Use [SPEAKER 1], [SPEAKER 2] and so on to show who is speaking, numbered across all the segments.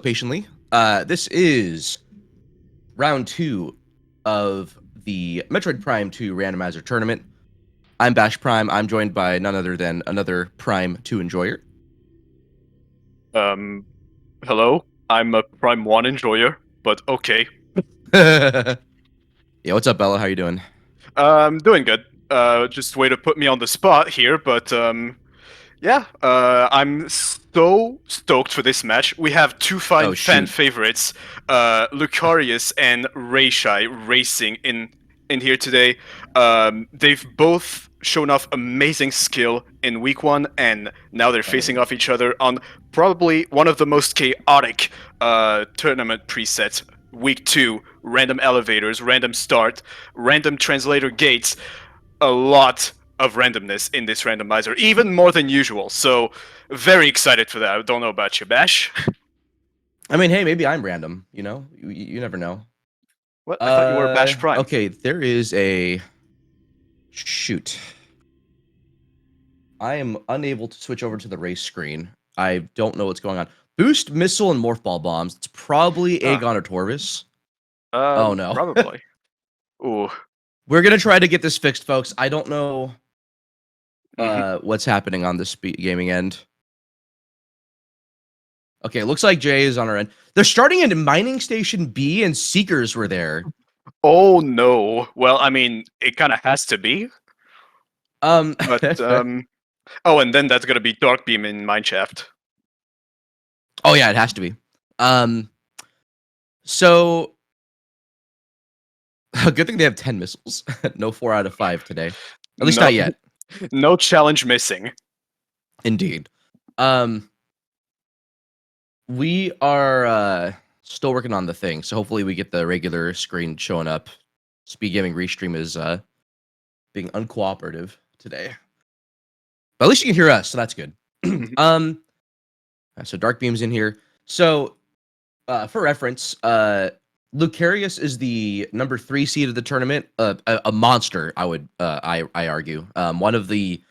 [SPEAKER 1] patiently. This is round 2 of the Metroid Prime 2 Randomizer tournament. I'm Bash Prime. I'm joined by none other than another Prime 2 enjoyer.
[SPEAKER 2] Hello. I'm a Prime 1 enjoyer, but okay.
[SPEAKER 1] Yeah, what's up, Bella? How you doing?
[SPEAKER 2] Doing good. Just way to put me on the spot here, but yeah. I'm so stoked for this match. We have two fan favorites, Lucarius and rayshai racing in here today. They've both shown off amazing skill in week 1, and now they're facing off each other on probably one of the most chaotic tournament presets. Week 2, random elevators, random start, random translator gates, a lot of randomness in this randomizer, even more than usual. So, very excited for that. I don't know about you, Bash.
[SPEAKER 1] I mean, hey, maybe I'm random. You know, you never know.
[SPEAKER 2] What? I thought you were Bash Prime.
[SPEAKER 1] Okay, there is a shoot. I am unable to switch over to the race screen. I don't know what's going on. Boost, missile, and morph ball bombs. It's probably Aegon or Torvis. Oh no.
[SPEAKER 2] Probably. Ooh.
[SPEAKER 1] We're gonna try to get this fixed, folks. I don't know what's happening on the SpeedGaming end. Okay, it looks like Jay is on our end. They're starting into Mining Station B, and Seekers were there.
[SPEAKER 2] Oh no. Well, I mean, it kind of has to be. But oh, and then that's gonna be Dark Beam in Mineshaft.
[SPEAKER 1] Oh yeah, it has to be. So a good thing they have 10 missiles. No 4 out of 5 today. At least not yet.
[SPEAKER 2] No challenge missing.
[SPEAKER 1] Indeed. We are still working on the thing, so hopefully we get the regular screen showing up. SpeedGaming Restream is being uncooperative today. But at least you can hear us, so that's good. So Dark Beam's in here. So for reference, Lucarius is the number 3 seed of the tournament, a monster. I argue, one of the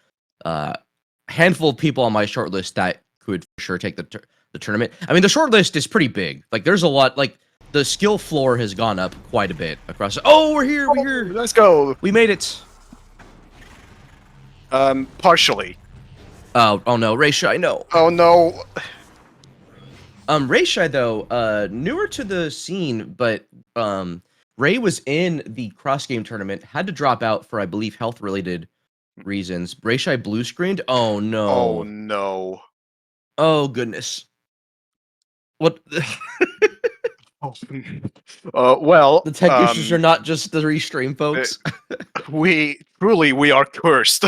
[SPEAKER 1] handful of people on my short list that could for sure take the tournament. I mean, the short list is pretty big. Like, there's a lot. Like, the skill floor has gone up quite a bit across. Oh, we're here. We're here.
[SPEAKER 2] Let's go.
[SPEAKER 1] We made it.
[SPEAKER 2] Partially.
[SPEAKER 1] Oh no, rayshai, no.
[SPEAKER 2] Oh no.
[SPEAKER 1] Rayshai though, newer to the scene, but Ray was in the cross game tournament, had to drop out for I believe health related reasons. Rayshai blue screened. Oh no.
[SPEAKER 2] Oh no.
[SPEAKER 1] Oh goodness. What?
[SPEAKER 2] Well,
[SPEAKER 1] the tech issues are not just the restream, folks.
[SPEAKER 2] we are cursed.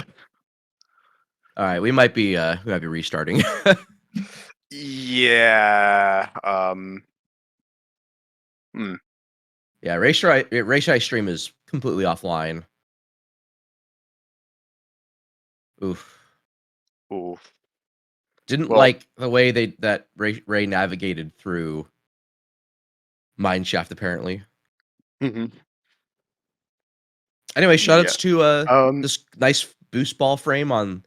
[SPEAKER 1] All right, we might be restarting.
[SPEAKER 2] Yeah.
[SPEAKER 1] Yeah, rayshai stream is completely offline. Oof. Didn't like the way that Ray navigated through Mineshaft, apparently. Anyway, shoutouts to this nice boost ball frame on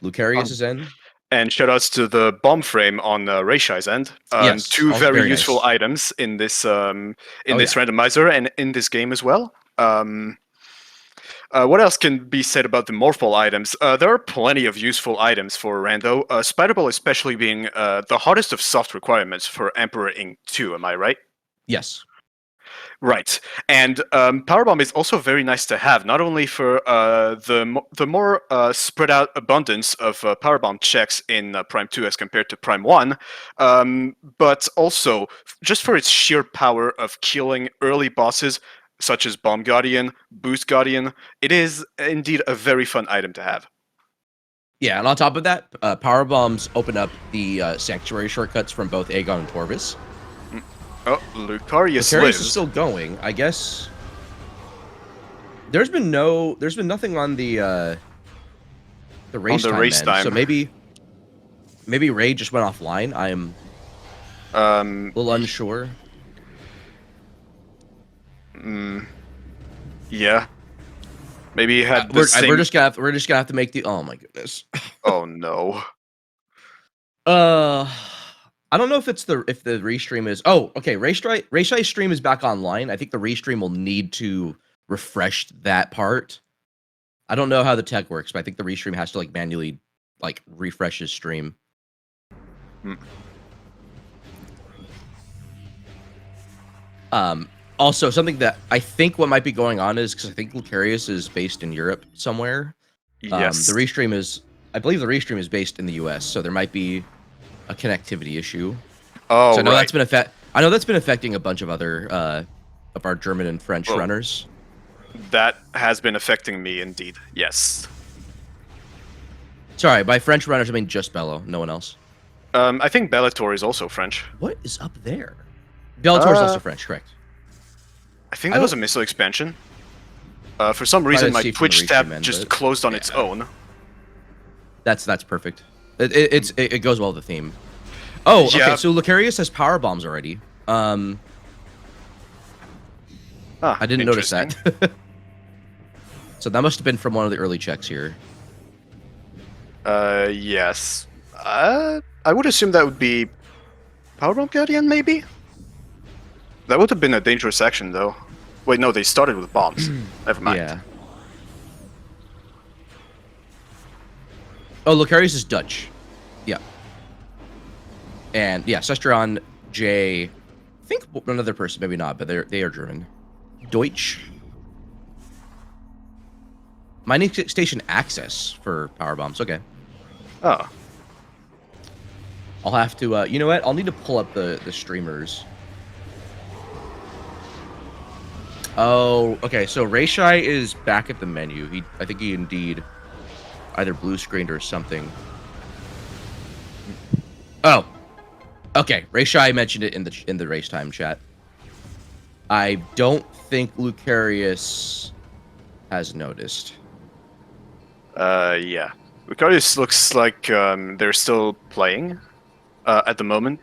[SPEAKER 1] Lucarius's end.
[SPEAKER 2] And shoutouts to the bomb frame on rayshai's end.
[SPEAKER 1] Yes,
[SPEAKER 2] two very useful items in this randomizer and in this game as well. What else can be said about the morph ball items? There are plenty of useful items for Rando. Spider Ball especially being the hardest of soft requirements for Emperor Inc. 2, am I right?
[SPEAKER 1] Yes.
[SPEAKER 2] Right, and Power Bomb is also very nice to have, not only for the more spread out abundance of Power Bomb checks in Prime 2 as compared to Prime 1, but also just for its sheer power of killing early bosses such as Bomb Guardian, Boost Guardian. It is indeed a very fun item to have.
[SPEAKER 1] Yeah, and on top of that, Power Bombs open up the Sanctuary shortcuts from both Aegon and Torvis.
[SPEAKER 2] Oh, Lucarius lives.
[SPEAKER 1] Is still going, I guess. There's been nothing on the race time. So maybe Ray just went offline. I'm a little unsure.
[SPEAKER 2] Yeah. Maybe he had
[SPEAKER 1] we're just gonna have to make the. Oh my goodness.
[SPEAKER 2] Oh no.
[SPEAKER 1] I don't know if it's the restream is. Oh, okay. Rayshai stream is back online. I think the restream will need to refresh that part. I don't know how the tech works, but I think the restream has to like manually like refresh his stream. Also, something that I think what might be going on is because I think Lucarius is based in Europe somewhere.
[SPEAKER 2] Yes.
[SPEAKER 1] The restream is, I believe the restream is based in the US, so there might be a connectivity issue.
[SPEAKER 2] Oh,
[SPEAKER 1] so I know
[SPEAKER 2] right.
[SPEAKER 1] that's been affecting a bunch of other of our German and French runners.
[SPEAKER 2] That has been affecting me indeed. Yes.
[SPEAKER 1] Sorry, by French runners I mean just Bello, no one else.
[SPEAKER 2] I think Bellator is also French.
[SPEAKER 1] What is up there? Bellator is also French, correct?
[SPEAKER 2] I think that was a missile expansion. For some reason, my Twitch tab just closed on its own.
[SPEAKER 1] That's perfect. It goes well with the theme. Oh, okay. So Lucarius has power bombs already. I didn't notice that. So that must have been from one of the early checks here.
[SPEAKER 2] Yes. I would assume that would be Powerbomb Guardian, maybe? That would have been a dangerous action, though. Wait, no, they started with bombs. Never mind.
[SPEAKER 1] Yeah. Oh, Lucarius is Dutch. Yeah. And yeah, Sestron, J, I think another person, maybe not, but they are German. Deutsch. Mining station access for power bombs. Okay.
[SPEAKER 2] Oh.
[SPEAKER 1] I'll have to. You know what? I'll need to pull up the streamers. Oh, okay. So rayshai is back at the menu. I think he indeed either blue screened or something. Oh, okay. rayshai mentioned it in the race time chat. I don't think Lucarius has noticed.
[SPEAKER 2] Yeah. Lucarius looks like they're still playing at the moment.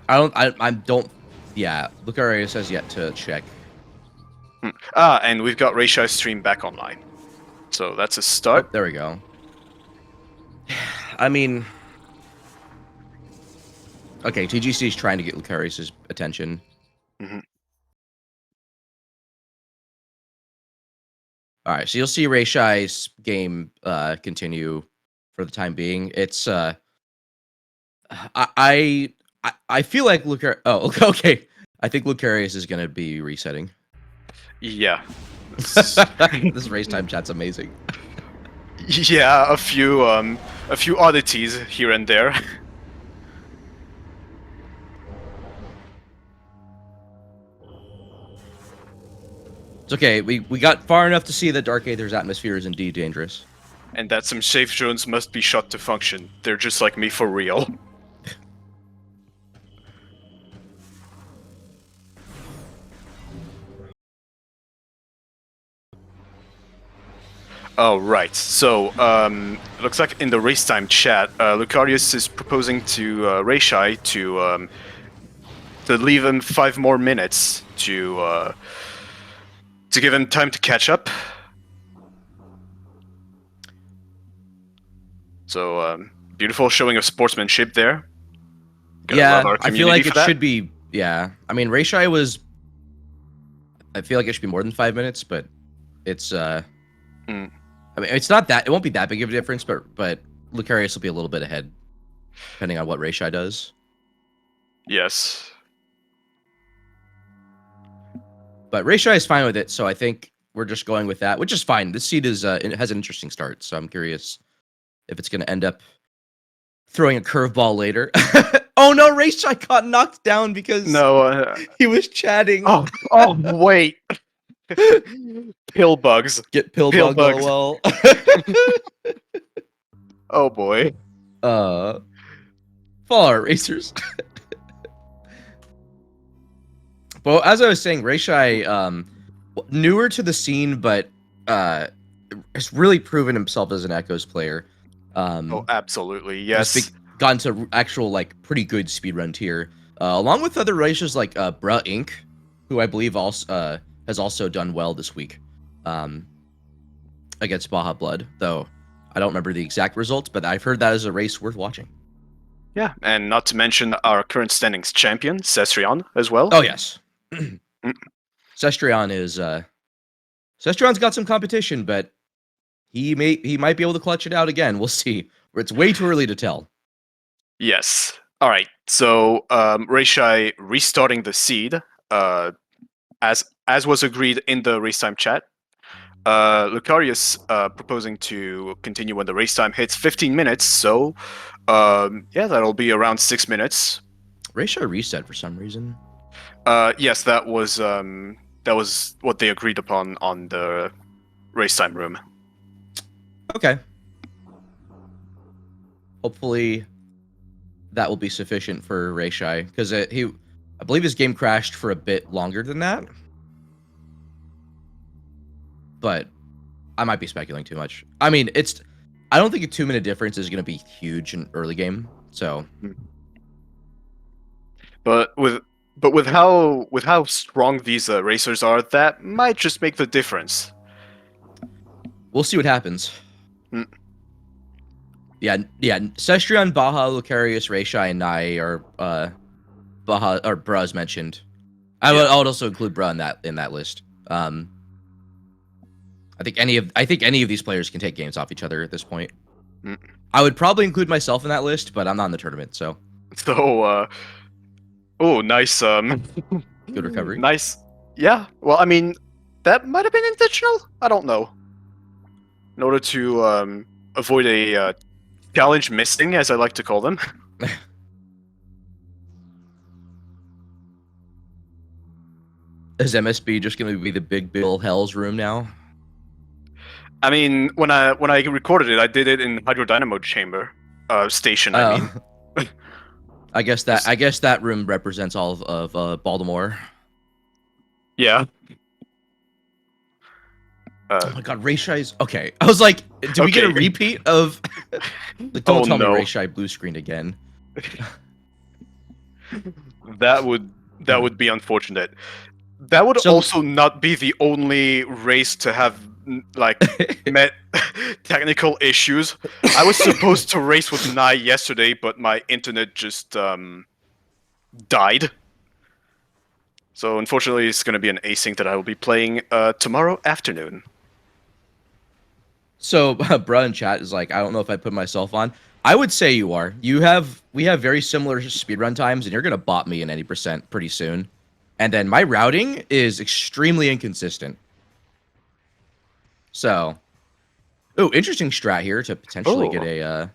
[SPEAKER 1] I don't. Yeah, Lucarius has yet to check.
[SPEAKER 2] And we've got rayshai's stream back online. So that's a start.
[SPEAKER 1] Oh, there we go. I mean, okay, TGC is trying to get Lucarius's attention.
[SPEAKER 2] Mm-hmm.
[SPEAKER 1] All right, so you'll see rayshai's game continue for the time being. It's I feel like okay. I think Lucarius is gonna be resetting.
[SPEAKER 2] Yeah.
[SPEAKER 1] This race time chat's amazing.
[SPEAKER 2] Yeah, a few oddities here and there.
[SPEAKER 1] It's okay. We got far enough to see that Dark Aether's atmosphere is indeed dangerous.
[SPEAKER 2] And that some safe zones must be shut to function. They're just like me for real. Oh, right. So, looks like in the race time chat, Lucarius is proposing to rayshai to leave him 5 more minutes to give him time to catch up. So, beautiful showing of sportsmanship there.
[SPEAKER 1] I feel like it should be. Yeah, I mean, rayshai was. I feel like it should be more than 5 minutes, but it's. I mean, it's not that. It won't be that big of a difference, but Lucarius will be a little bit ahead, depending on what rayshai does.
[SPEAKER 2] Yes.
[SPEAKER 1] But rayshai is fine with it, so I think we're just going with that, which is fine. This seed is it has an interesting start, so I'm curious if it's going to end up throwing a curveball later. Oh no, rayshai got knocked down because he was chatting.
[SPEAKER 2] Oh wait. Pill bugs.
[SPEAKER 1] Get pill bugs. LOL.
[SPEAKER 2] Oh boy.
[SPEAKER 1] Fallout racers. Well, as I was saying, rayshai, newer to the scene, but has really proven himself as an Echoes player.
[SPEAKER 2] Oh, absolutely, yes.
[SPEAKER 1] Gotten to actual pretty good speedrun tier, along with other racers like Bruh Inc., who I believe also has also done well this week against Baja Blood. Though I don't remember the exact results, but I've heard that is a race worth watching.
[SPEAKER 2] Yeah, and not to mention our current standings champion, Cestrion, as well.
[SPEAKER 1] Oh yes,
[SPEAKER 2] Mm.
[SPEAKER 1] Cestrion is Cestrion's got some competition, but he might be able to clutch it out again. We'll see. It's way too early to tell.
[SPEAKER 2] Yes. All right. So rayshai restarting the seed, as was agreed in the race time chat. Lucarius proposing to continue when the race time hits 15 minutes. So yeah, that'll be around 6 minutes.
[SPEAKER 1] rayshai reset for some reason.
[SPEAKER 2] Yes, that was what they agreed upon on the race time room.
[SPEAKER 1] Okay. Hopefully, that will be sufficient for rayshai because I believe his game crashed for a bit longer than that. But I might be speculating too much. I mean, I don't think a 2-minute difference is going to be huge in early game. So,
[SPEAKER 2] but with how strong these racers are, that might just make the difference.
[SPEAKER 1] we'll see what happens.
[SPEAKER 2] Mm.
[SPEAKER 1] Yeah. Cestrion, Baja, Lucarius, rayshai, and Nai are Baha or Bruh's mentioned. I would also include Bruh in that list. I think any of these players can take games off each other at this point.
[SPEAKER 2] Mm.
[SPEAKER 1] I would probably include myself in that list, but I'm not in the tournament, so.
[SPEAKER 2] So, oh, nice.
[SPEAKER 1] Good recovery.
[SPEAKER 2] Nice. Yeah. Well, I mean, that might have been intentional. I don't know. In order to avoid a challenge missing, as I like to call them.
[SPEAKER 1] Is MSB just going to be the Big Bill Hell's room now?
[SPEAKER 2] I mean, when I recorded it, I did it in hydrodynamo chamber station. I mean,
[SPEAKER 1] I guess that room represents all of Baltimore.
[SPEAKER 2] Yeah.
[SPEAKER 1] Oh my god, rayshai's okay. I was like, did we get a repeat of? Like, don't tell me rayshai blue screen again.
[SPEAKER 2] That would be unfortunate. That would also not be the only race to have like met technical issues. I was supposed to race with Nai yesterday, but my internet just died. So unfortunately, it's going to be an async that I will be playing tomorrow afternoon.
[SPEAKER 1] So Bruh in chat is like, I don't know if I put myself on. I would say you are. We have very similar speedrun times, and you're gonna bot me in any percent pretty soon. And then my routing is extremely inconsistent. So, oh, interesting strat here to potentially get a.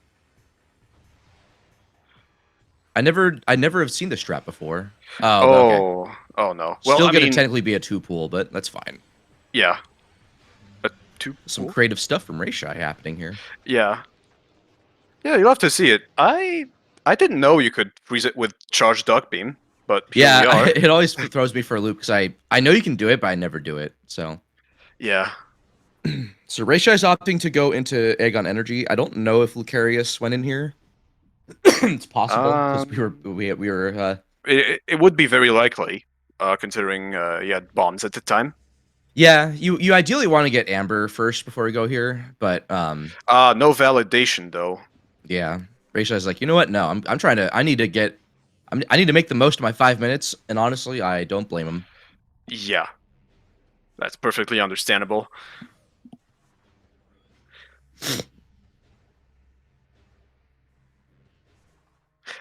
[SPEAKER 1] I never have seen this strat before.
[SPEAKER 2] Oh no.
[SPEAKER 1] Well, still gonna technically be a 2-pool, but that's fine.
[SPEAKER 2] Yeah.
[SPEAKER 1] Some creative stuff from rayshai happening here.
[SPEAKER 2] Yeah. Yeah, you'll have to see it. I didn't know you could freeze it with charged duck beam, but here we are.
[SPEAKER 1] It always throws me for a loop because I know you can do it, but I never do it. So
[SPEAKER 2] yeah.
[SPEAKER 1] So rayshai's opting to go into Aegon Energy. I don't know if Lucarius went in here. It's possible because we were.
[SPEAKER 2] It would be very likely, considering you had bombs at the time.
[SPEAKER 1] Yeah, you ideally want to get Amber first before we go here, but
[SPEAKER 2] no validation though.
[SPEAKER 1] Yeah, rayshai's like, you know what? No, I'm trying to. I need to make the most of my 5 minutes, and honestly, I don't blame him.
[SPEAKER 2] Yeah, that's perfectly understandable.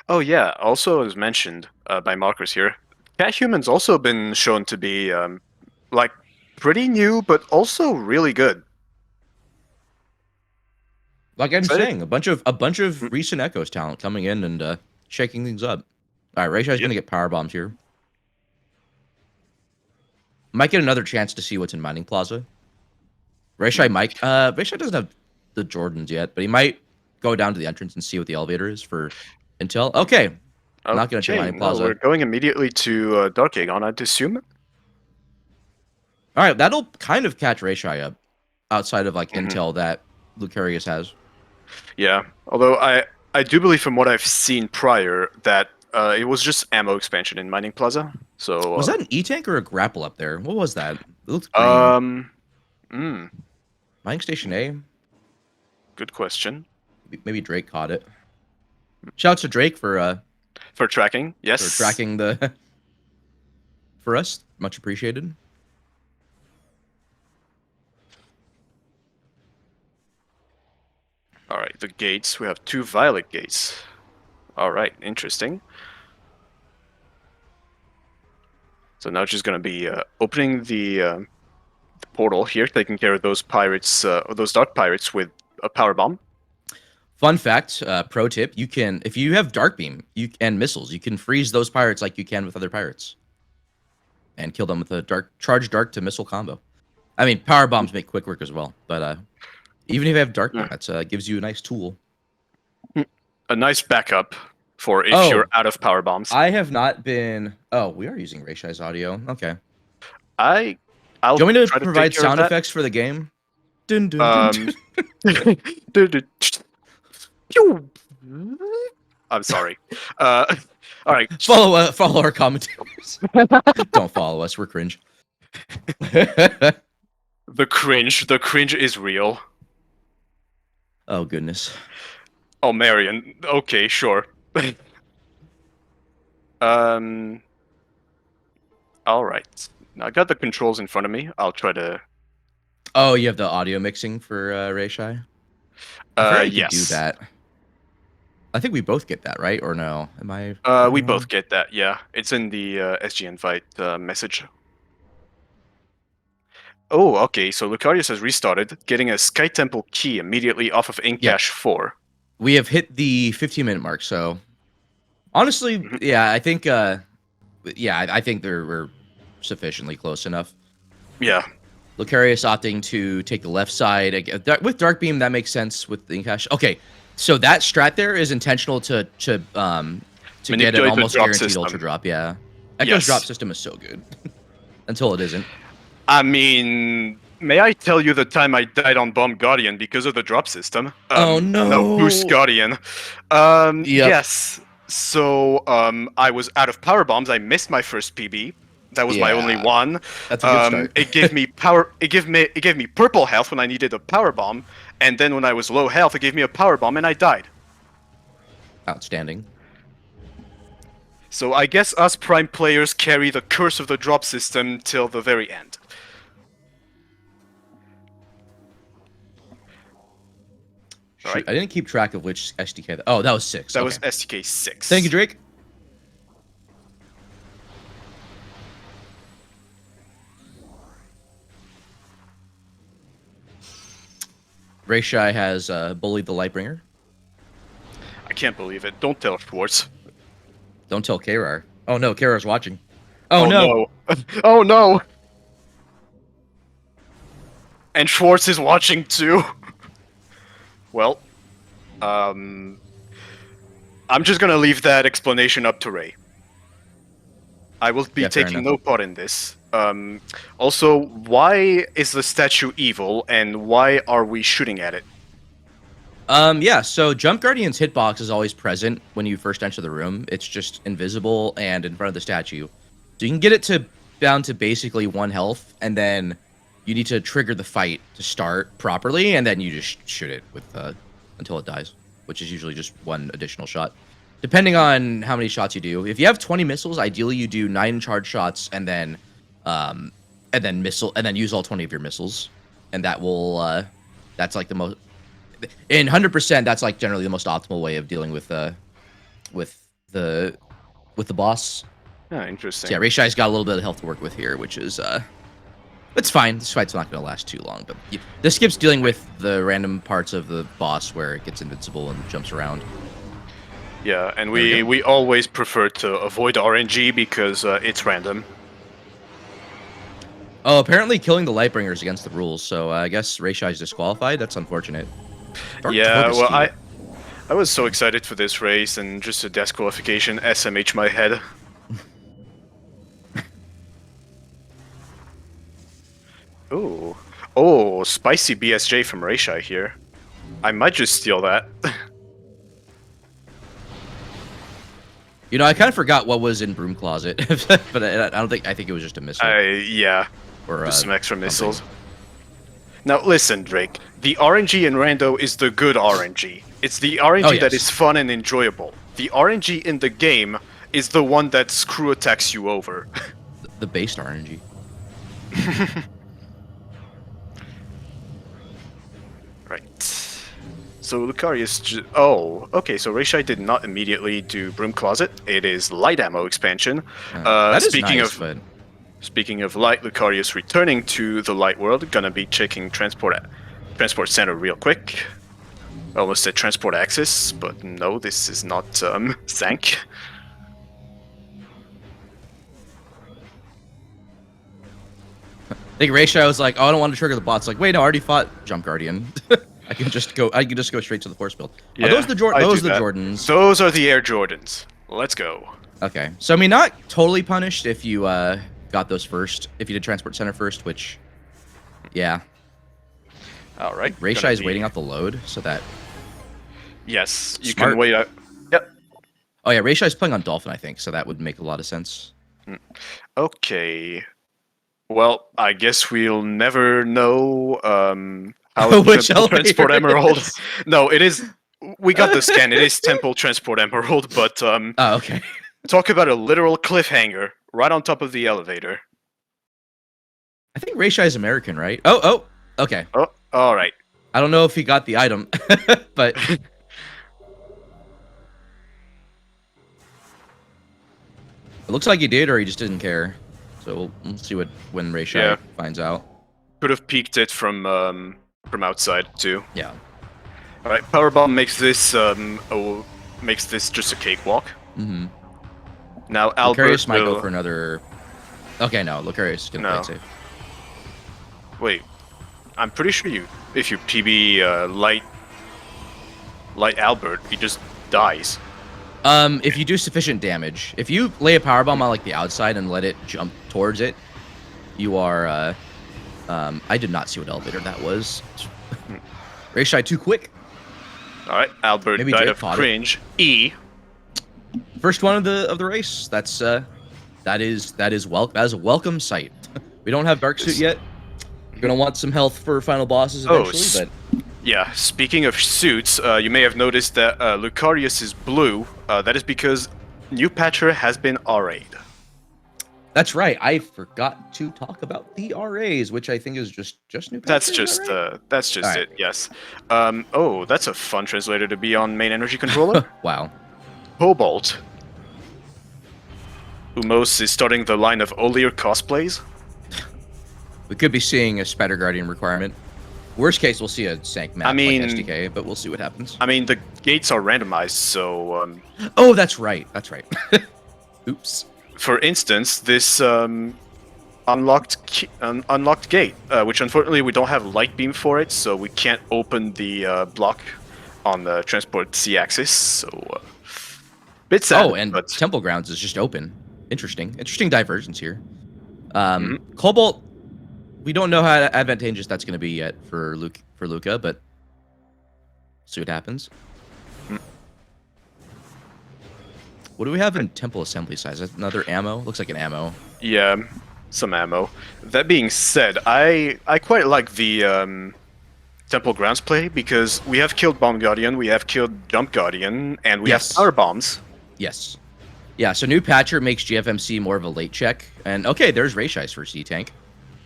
[SPEAKER 2] Oh yeah, also as mentioned by Marcus here, Cat Human's also been shown to be like pretty new, but also really good.
[SPEAKER 1] Like I'm saying, a bunch of recent Echoes talent coming in and shaking things up. All right, rayshai's gonna get power bombs here. Might get another chance to see what's in Mining Plaza. Rayshai Rayshai doesn't have the Jordans yet, but he might go down to the entrance and see what the elevator is for intel. Okay. I'm not going to check Mining Plaza.
[SPEAKER 2] We're going immediately to Dark Aegon, I'd assume.
[SPEAKER 1] All right, that'll kind of catch rayshai up outside of like intel that Lucarius has.
[SPEAKER 2] Yeah, although I do believe from what I've seen prior that it was just ammo expansion in Mining Plaza. So
[SPEAKER 1] was that an E-tank or a grapple up there? What was that? It looked green. Mining Station A?
[SPEAKER 2] Good question.
[SPEAKER 1] Maybe Drake caught it. Shout out to Drake for
[SPEAKER 2] tracking. Yes.
[SPEAKER 1] tracking the for us. Much appreciated.
[SPEAKER 2] All right, the gates. We have 2 violet gates. All right, interesting. So now it's just gonna be opening the portal here, taking care of those pirates, those dark pirates with a power bomb.
[SPEAKER 1] Fun fact, pro tip: you can, if you have dark beam, and missiles, you can freeze those pirates like you can with other pirates, and kill them with a charge dark to missile combo. I mean, power bombs make quick work as well, but even if you have dark beam, that gives you a nice tool.
[SPEAKER 2] A nice backup for if you're out of power bombs.
[SPEAKER 1] I have not been. Oh, we are using rayshai's audio. Okay.
[SPEAKER 2] I'll.
[SPEAKER 1] Do you want me to provide sound effects for the game? Dun, dun, dun,
[SPEAKER 2] dun. I'm sorry. All right.
[SPEAKER 1] Follow our commentators. Don't follow us. We're cringe.
[SPEAKER 2] The cringe is real.
[SPEAKER 1] Oh goodness.
[SPEAKER 2] Oh, Marion. Okay, sure. All right. Now I got the controls in front of me. I'll try to.
[SPEAKER 1] Oh, you have the audio mixing for rayshai?
[SPEAKER 2] Yes.
[SPEAKER 1] Do that. I think we both get that, right? Or no? Am I?
[SPEAKER 2] We both get that. Yeah, it's in the SG invite message. Oh, okay. So Lucarius has restarted, getting a Sky Temple key immediately off of Incash 4.
[SPEAKER 1] We have hit the 15-minute mark. So honestly, yeah, I think, I think we're sufficiently close enough.
[SPEAKER 2] Yeah.
[SPEAKER 1] Lucarius opting to take the left side with Dark Beam. That makes sense with the Incash. Okay, so that strat there is intentional to get an almost guaranteed ultra drop. Yeah, Echo's drop system is so good until it isn't.
[SPEAKER 2] I mean, may I tell you the time I died on Bomb Guardian because of the drop system?
[SPEAKER 1] Oh no!
[SPEAKER 2] No, Boost Guardian. Yes. So I was out of power bombs. I missed my first PB. That was my only one.
[SPEAKER 1] That's a good start.
[SPEAKER 2] It gave me power. It gave me purple health when I needed a power bomb, and then when I was low health, it gave me a power bomb, and I died.
[SPEAKER 1] Outstanding.
[SPEAKER 2] So I guess us Prime players carry the curse of the drop system till the very end.
[SPEAKER 1] Shoot, right. I didn't keep track of which SDK. Oh, that was 6.
[SPEAKER 2] That was SDK 6.
[SPEAKER 1] Thank you, Drake. rayshai has bullied the Lightbringer.
[SPEAKER 2] I can't believe it. Don't tell Schwartz.
[SPEAKER 1] Don't tell Karar. Oh no, Karar's watching. Oh no.
[SPEAKER 2] Oh no. And Schwartz is watching too. Well, I'm just gonna leave that explanation up to Ray. I will be taking no part in this. Also, why is the statue evil, and why are we shooting at it?
[SPEAKER 1] Yeah, so Jump Guardian's hitbox is always present when you first enter the room. It's just invisible and in front of the statue. So you can get it down to basically 1 health, and then you need to trigger the fight to start properly, and then you just shoot it with until it dies, which is usually just 1 additional shot. Depending on how many shots you do. If you have 20 missiles, ideally you do 9 charge shots and then use all 20 of your missiles. And that will that's like the most in 100%, that's like generally the most optimal way of dealing with the boss.
[SPEAKER 2] Yeah, interesting.
[SPEAKER 1] So yeah, rayshai's got a little bit of health to work with here, which is it's fine. This fight's not going to last too long, but this skip's dealing with the random parts of the boss where it gets invincible and jumps around.
[SPEAKER 2] Yeah, and we always prefer to avoid RNG because it's random.
[SPEAKER 1] Oh, apparently killing the Lightbringer is against the rules, so I guess rayshai is disqualified. That's unfortunate.
[SPEAKER 2] Yeah, well, I was so excited for this race, and just a disqualification SMH my head. Ooh. Oh, spicy BSJ from rayshai here. I might just steal that.
[SPEAKER 1] You know, I kind of forgot what was in Broom Closet, but I think it was just a missile.
[SPEAKER 2] Yeah, or just some extra missiles. Now listen, Drake. The RNG in Rando is the good RNG. It's the RNG
[SPEAKER 1] Oh, yes.
[SPEAKER 2] that is fun and enjoyable. The RNG in the game is the one that screw attacks you over.
[SPEAKER 1] The based RNG.
[SPEAKER 2] Right. So Lucarius... Oh, okay, so rayshai did not immediately do Broom Closet. It is light ammo expansion.
[SPEAKER 1] That is nice, but...
[SPEAKER 2] Speaking of light, Lucarius returning to the light world. Gonna be checking transport center real quick. I almost said transport access, but no, this is not Zank.
[SPEAKER 1] I think rayshai was like, "Oh, I don't want to trigger the bots." Like, wait, no, I already fought Jump Guardian. I can just go straight to the force build.
[SPEAKER 2] Yeah,
[SPEAKER 1] are those the Jordans?
[SPEAKER 2] Those are the Air Jordans. Let's go.
[SPEAKER 1] Okay, so I mean, not totally punished if you got those first. If you did transport center first, which, yeah.
[SPEAKER 2] All right.
[SPEAKER 1] rayshai is waiting out the load, so that.
[SPEAKER 2] Yes, you
[SPEAKER 1] Smart.
[SPEAKER 2] can wait out. Yep.
[SPEAKER 1] Oh yeah, rayshai is playing on Dolphin, I think, so that would make a lot of sense.
[SPEAKER 2] Okay. Well, I guess we'll never know how
[SPEAKER 1] Which
[SPEAKER 2] Temple Transport
[SPEAKER 1] elevator
[SPEAKER 2] Emerald.
[SPEAKER 1] is.
[SPEAKER 2] No, it is. We got the scan. It is Temple Transport Emerald, but
[SPEAKER 1] Oh, okay.
[SPEAKER 2] talk about a literal cliffhanger right on top of the elevator.
[SPEAKER 1] I think rayshai is American, right? Oh, okay.
[SPEAKER 2] Oh, all right.
[SPEAKER 1] I don't know if he got the item, but it looks like he did, or he just didn't care. So we'll see when rayshai finds out.
[SPEAKER 2] Could have peeked it from outside too.
[SPEAKER 1] Yeah.
[SPEAKER 2] All right, Powerbomb makes this just a cakewalk.
[SPEAKER 1] Mm-hmm.
[SPEAKER 2] Now Albert
[SPEAKER 1] Lucarius might go for another. Okay, no, Lucarius is gonna play it safe.
[SPEAKER 2] Wait, I'm pretty sure if you PB light Albert, he just dies.
[SPEAKER 1] If you do sufficient damage, if you lay a powerbomb on like the outside and let it jump towards it, you are. I did not see what elevator that was. rayshai too quick.
[SPEAKER 2] All right, Albert
[SPEAKER 1] Maybe
[SPEAKER 2] died
[SPEAKER 1] Jake
[SPEAKER 2] of
[SPEAKER 1] caught
[SPEAKER 2] cringe. E.
[SPEAKER 1] First one of the race. That is a welcome sight. We don't have Dark Suit yet. You're gonna want some health for final bosses eventually, but
[SPEAKER 2] yeah. Speaking of suits, you may have noticed that Lucarius is blue. That is because New Patcher has been RA'd.
[SPEAKER 1] That's right. I forgot to talk about the RAs, which I think is just new.
[SPEAKER 2] That's just
[SPEAKER 1] right?
[SPEAKER 2] it. Yes. Oh, that's a fun translator to be on main energy controller.
[SPEAKER 1] Wow.
[SPEAKER 2] Cobalt. Umos is starting the line of Olier cosplays.
[SPEAKER 1] We could be seeing a Spider Guardian requirement. Worst case, we'll see a Sank map like SDK, but we'll see what happens.
[SPEAKER 2] I mean, the gates are randomized, so...
[SPEAKER 1] Oh, that's right. That's right. Oops.
[SPEAKER 2] For instance, this unlocked gate, which unfortunately we don't have light beam for it, so we can't open the block on the transport C-axis, so... bit sad,
[SPEAKER 1] Oh, and
[SPEAKER 2] but...
[SPEAKER 1] Temple Grounds is just open. Interesting divergence here. Cobalt, we don't know how advantageous that's going to be yet for Luca, but see what happens. What do we have in Temple Assembly size? Another ammo? Looks like an ammo.
[SPEAKER 2] Yeah, some ammo. That being said, I quite like the Temple Grounds play because we have killed Bomb Guardian, we have killed Jump Guardian, and we have Power Bombs.
[SPEAKER 1] Yes. Yeah, so new Patcher makes GFMC more of a late check. And okay, there's rayshai's for C-Tank.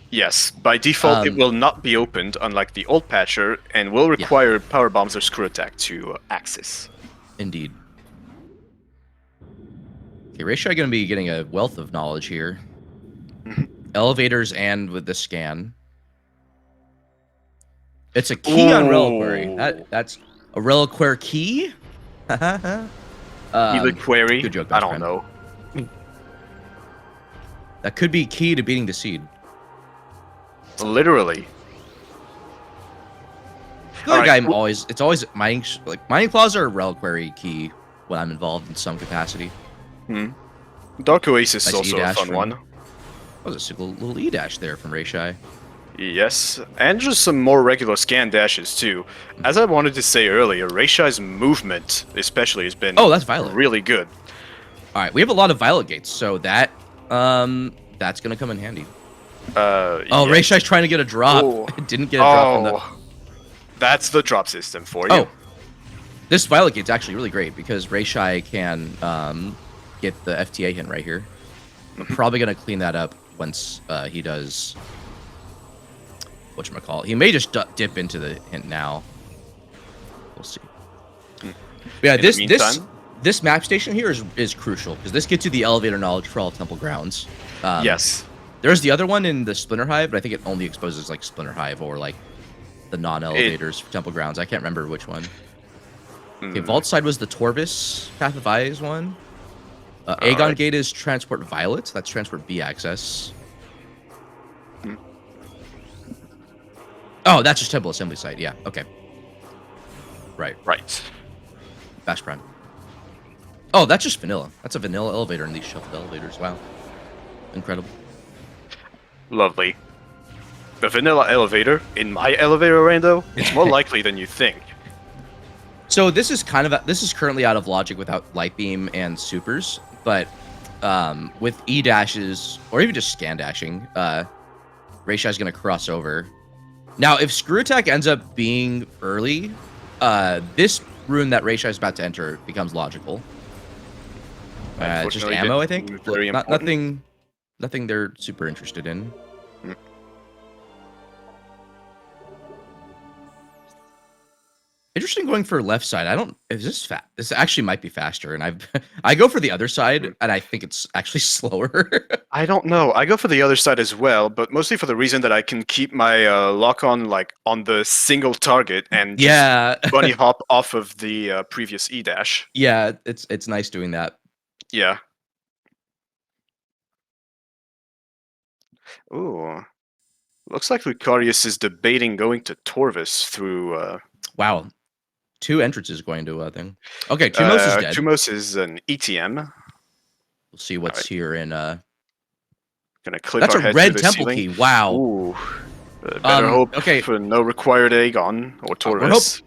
[SPEAKER 2] Yes, by default it will not be opened, unlike the old Patcher, and will require Power Bombs or Screw Attack to access.
[SPEAKER 1] Indeed. Okay, rayshai going to be getting a wealth of knowledge here. Elevators and with the scan. It's a key on Reliquary. That's a Reliquary key?
[SPEAKER 2] Reliquary?
[SPEAKER 1] Good joke,
[SPEAKER 2] I
[SPEAKER 1] best
[SPEAKER 2] don't
[SPEAKER 1] friend.
[SPEAKER 2] know.
[SPEAKER 1] That could be key to beating the seed.
[SPEAKER 2] Literally.
[SPEAKER 1] I feel like it's always mining claws are a Reliquary key when I'm involved in some capacity.
[SPEAKER 2] Dark Oasis is
[SPEAKER 1] Nice
[SPEAKER 2] also a
[SPEAKER 1] E-dash
[SPEAKER 2] fun one.
[SPEAKER 1] That was a little E-dash there from rayshai.
[SPEAKER 2] Yes, and just some more regular scan dashes too. As I wanted to say earlier, rayshai's movement especially has been
[SPEAKER 1] that's Violet.
[SPEAKER 2] really good.
[SPEAKER 1] All right, we have a lot of Violet gates, so that's gonna come in handy. rayshai's trying to get a drop.
[SPEAKER 2] Oh.
[SPEAKER 1] Didn't get a drop from the...
[SPEAKER 2] That's the drop system for you.
[SPEAKER 1] This Violet Gate's actually really great because rayshai can get the FTA hint right here. We're probably going to clean that up once he does whatchamacallit. He may just dip into the hint now. We'll see. Yeah, this map station here is crucial because this gets you the elevator knowledge for all temple grounds.
[SPEAKER 2] Yes.
[SPEAKER 1] There's the other one in the Splinter Hive, but I think it only exposes like Splinter Hive or like the non-elevators for temple grounds. I can't remember which one. Okay, Vault Side was the Torvis Path of Eyes one. Aegon Gate is Transport Violet. That's Transport B access. Oh, that's just Temple Assembly Site. Yeah, okay. Right. Bash Prime. Oh, that's just vanilla. That's a vanilla elevator in these shuffled elevators. Wow. Incredible.
[SPEAKER 2] Lovely. The vanilla elevator in my elevator, Rando, it's more likely than you think.
[SPEAKER 1] So this is currently out of logic without Light Beam and supers, but with E dashes or even just scan dashing, rayshai is going to cross over. Now, if Screw Attack ends up being early, this rune that rayshai is about to enter becomes logical. Just ammo, I think. Nothing they're super interested in. Interesting going for left side. Is this fast? This actually might be faster, and I go for the other side, and I think it's actually slower.
[SPEAKER 2] I don't know. I go for the other side as well, but mostly for the reason that I can keep my lock on like on the single target and just bunny hop off of the previous E dash.
[SPEAKER 1] Yeah, it's nice doing that.
[SPEAKER 2] Yeah. Ooh. Looks like Lucarius is debating going to Torvis through...
[SPEAKER 1] Wow. 2 entrances going to a thing. Okay, Tumos is dead.
[SPEAKER 2] Tumos is an ETM.
[SPEAKER 1] We'll see what's here in...
[SPEAKER 2] Gonna clip
[SPEAKER 1] That's
[SPEAKER 2] our
[SPEAKER 1] a
[SPEAKER 2] head
[SPEAKER 1] red
[SPEAKER 2] through the
[SPEAKER 1] temple
[SPEAKER 2] ceiling.
[SPEAKER 1] key. Wow.
[SPEAKER 2] Ooh. Better hope for no required Aegon or Torvis.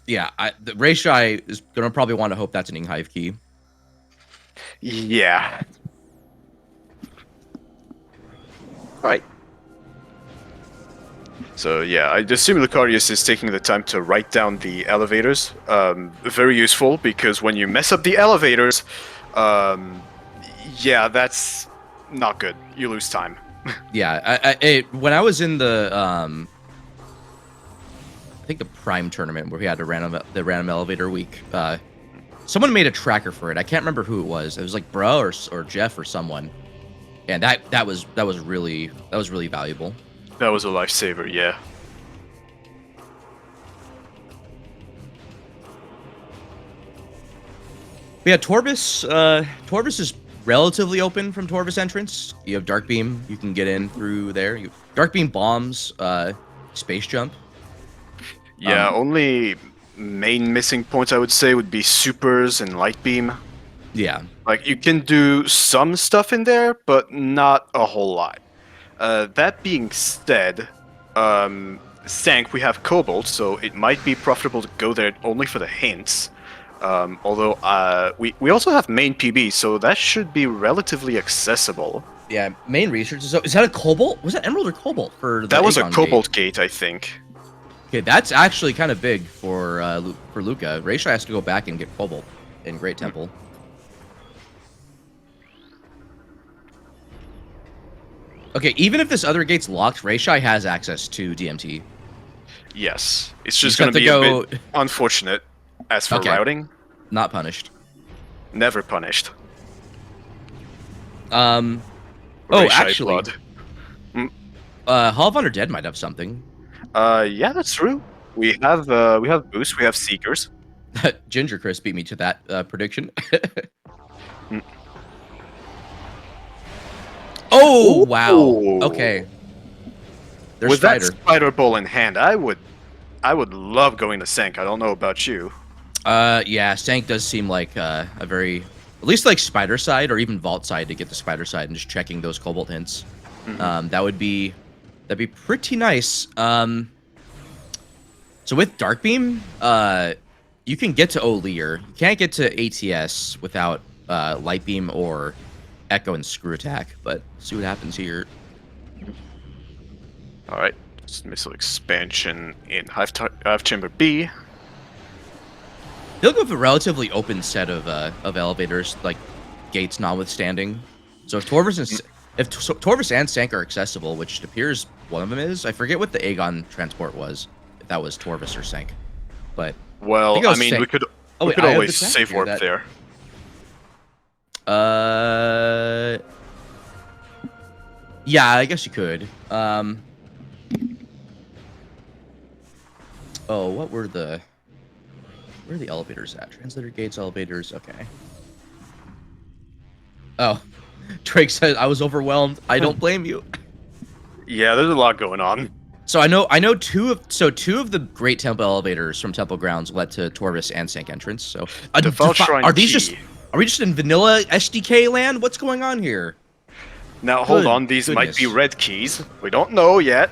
[SPEAKER 1] Yeah, the rayshai is going to probably want to hope that's an Inghive key.
[SPEAKER 2] Yeah. Right. So yeah, I assume Lucarius is taking the time to write down the elevators. Very useful because when you mess up the elevators, yeah, that's not good. You lose time.
[SPEAKER 1] Yeah, when I was in the I think the Prime tournament where we had the random elevator week, someone made a tracker for it. I can't remember who it was. It was like Bro or Jeff or someone, and that was really valuable.
[SPEAKER 2] That was a lifesaver, yeah.
[SPEAKER 1] Yeah, Torvis. Torvis is relatively open from Torvis entrance. You have Dark Beam. You can get in through there. Dark Beam bombs. Space Jump.
[SPEAKER 2] Yeah, only main missing points I would say would be supers and Light Beam.
[SPEAKER 1] Yeah.
[SPEAKER 2] Like, you can do some stuff in there, but not a whole lot. That being said, Sank, we have Cobalt, so it might be profitable to go there only for the hints. Although, we also have main PB, so that should be relatively accessible.
[SPEAKER 1] Yeah, main research. So is that a Cobalt? Was that Emerald or Cobalt for the
[SPEAKER 2] That was
[SPEAKER 1] Aegon
[SPEAKER 2] a Cobalt gate, I think.
[SPEAKER 1] Okay, that's actually kind of big for Luca. rayshai has to go back and get Cobalt in Great Temple. Okay, even if this other gate's locked, rayshai has access to DMT.
[SPEAKER 2] Yes. It's just going to be a bit unfortunate. As for routing...
[SPEAKER 1] Not punished.
[SPEAKER 2] Never punished.
[SPEAKER 1] Oh, actually... Hall of Honor Dead might have something.
[SPEAKER 2] Yeah, that's true. We have Boost, we have Seekers.
[SPEAKER 1] Ginger Chris beat me to that prediction. Oh, wow. Okay. There's
[SPEAKER 2] With
[SPEAKER 1] Spider.
[SPEAKER 2] that Spider Ball in hand, I would love going to Sank. I don't know about you.
[SPEAKER 1] Yeah, Sank does seem like a very, at least like Spider side or even Vault side to get the Spider side and just checking those Cobalt hints. That'd be pretty nice. So with Dark Beam, you can get to O'Lear. You can't get to ATS without Light Beam or Echo and Screw Attack, but see what happens here.
[SPEAKER 2] Alright, missile expansion in Hive Chamber B.
[SPEAKER 1] feel like we have a relatively open set of elevators, like gates notwithstanding. So if Torvus and Sank are accessible, which it appears one of them is, I forget what the Aegon transport was, if that was Torvus or Sank. But
[SPEAKER 2] well, I mean, we could always save warp there.
[SPEAKER 1] Yeah, I guess you could. Oh, where are the elevators at? Translator gates, elevators. Okay. Oh, Drake said I was overwhelmed. I don't blame you.
[SPEAKER 2] Yeah, there's a lot going on.
[SPEAKER 1] So I know two of the Great Temple elevators from Temple Grounds led to Torvus and Sank entrance. So are we just in vanilla SDK land? What's going on here?
[SPEAKER 2] Now hold on, these might be red keys. We don't know yet.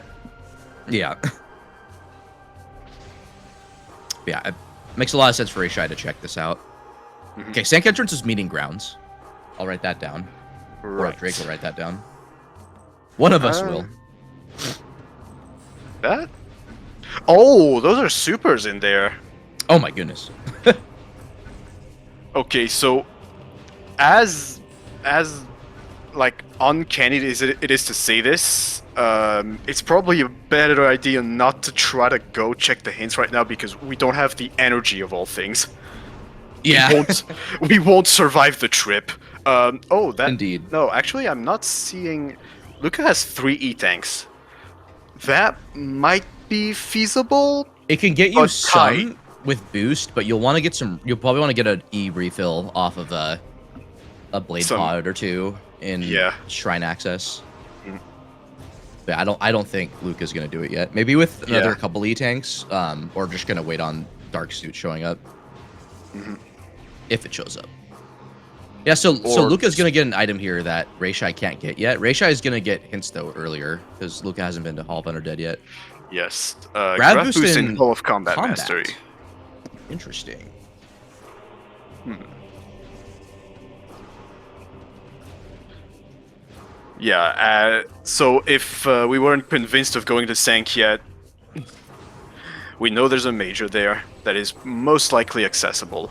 [SPEAKER 1] Yeah. Yeah, it makes a lot of sense for rayshai to check this out. Okay, Sank entrance is meeting grounds. I'll write that down. Right. Or Drake will write that down. One of us will.
[SPEAKER 2] That? Oh, those are supers in there.
[SPEAKER 1] Oh my goodness.
[SPEAKER 2] Okay, so as like uncanny as it is to say this, it's probably a better idea not to try to go check the hints right now because we don't have the energy of all things.
[SPEAKER 1] Yeah.
[SPEAKER 2] We won't survive the trip. Oh, that...
[SPEAKER 1] Indeed.
[SPEAKER 2] No, actually, I'm not seeing... Luca has 3 E-tanks. That might be feasible.
[SPEAKER 1] It can get you some with boost, but you'll want to get some... You'll probably want to get an E refill off of a blade pod or two in Shrine Access. But I don't think Luca's going to do it yet. Maybe with another couple E-tanks, or just going to wait on Dark Suit showing up. If it shows up. Yeah, so Luca's going to get an item here that rayshai can't get yet. Rayshai is going to get hints, though, earlier, because Luca hasn't been to Hall of Undead yet.
[SPEAKER 2] Yes.
[SPEAKER 1] Grav boost in
[SPEAKER 2] Hall of Combat Mastery.
[SPEAKER 1] Interesting.
[SPEAKER 2] Yeah, so if we weren't convinced of going to Sank yet, we know there's a major there that is most likely accessible.